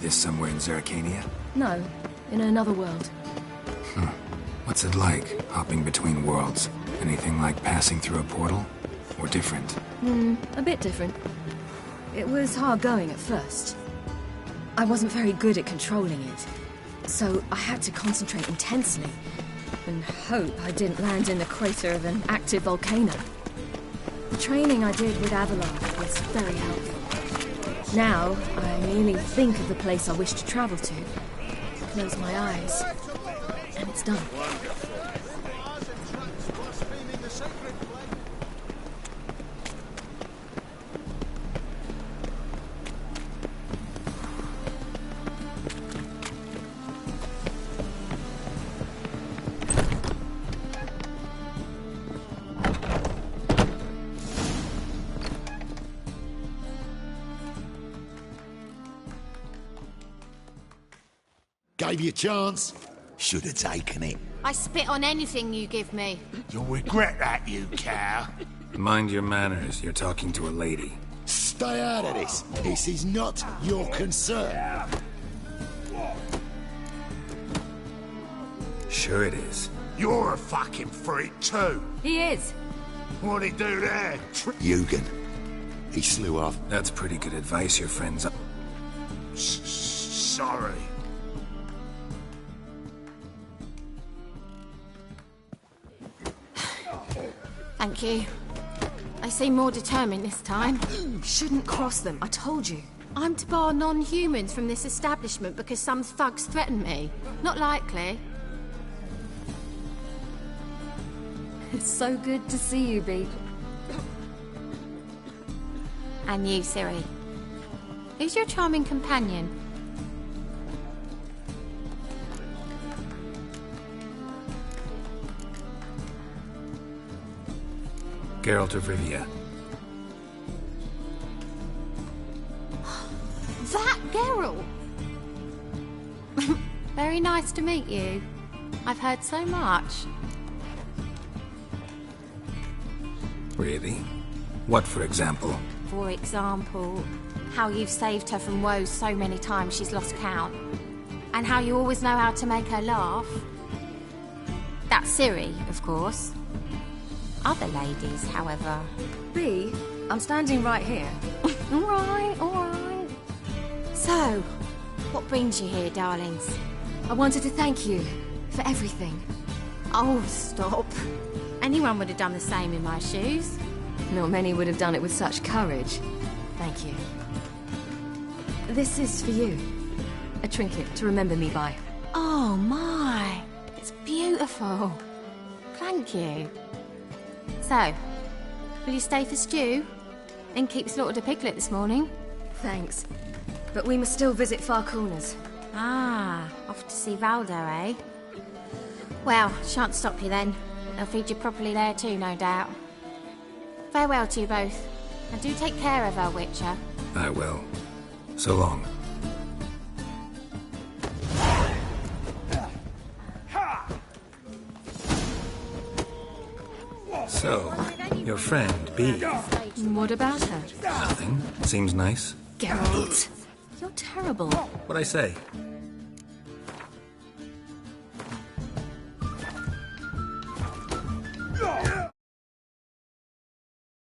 This somewhere in Zeracania? No, in another world. What's it like, hopping between worlds? Anything like passing through a portal? Or different? A bit different. It was hard going at first. I wasn't very good at controlling it, so I had to concentrate intensely and hope I didn't land in the crater of an active volcano. The training I did with Avalon was very helpful. Now, I merely think of the place I wish to travel to, close my eyes, and it's done. Gave you a chance. Should have taken it. I spit on anything you give me. You'll regret that, you cow. Mind your manners. You're talking to a lady. Stay out of this. This is not your concern. Sure it is. You're a fucking freak too. He is. What'd he do there? Eugen. He slew off. That's pretty good advice, your friends. Sorry. Thank you. They seem more determined this time. Shouldn't cross them, I told you. I'm to bar non-humans from this establishment because some thugs threaten me. Not likely. It's so good to see you, Bee. And you, Siri. Who's your charming companion? Geralt of Rivia. That Geralt! Very nice to meet you. I've heard so much. Really? What, for example? For example, how you've saved her from woes so many times she's lost count. And how you always know how to make her laugh. That's Siri, of course. Other ladies, however... Bee, I'm standing right here. All right. So, what brings you here, darlings? I wanted to thank you for everything. Oh, stop. Anyone would have done the same in my shoes. Not many would have done it with such courage. Thank you. This is for you. A trinket to remember me by. Oh, my. It's beautiful. Thank you. So, will you stay for stew? And keep slaughtered a piglet this morning? Thanks. But we must still visit Far Corners. Ah, off to see Valdo, eh? Well, shan't stop you then. They'll feed you properly there too, no doubt. Farewell to you both. And do take care of her, Witcher. I will. So long. So, your friend, Bee. What about her? Nothing. Seems nice. Geralt, you're terrible. What'd I say?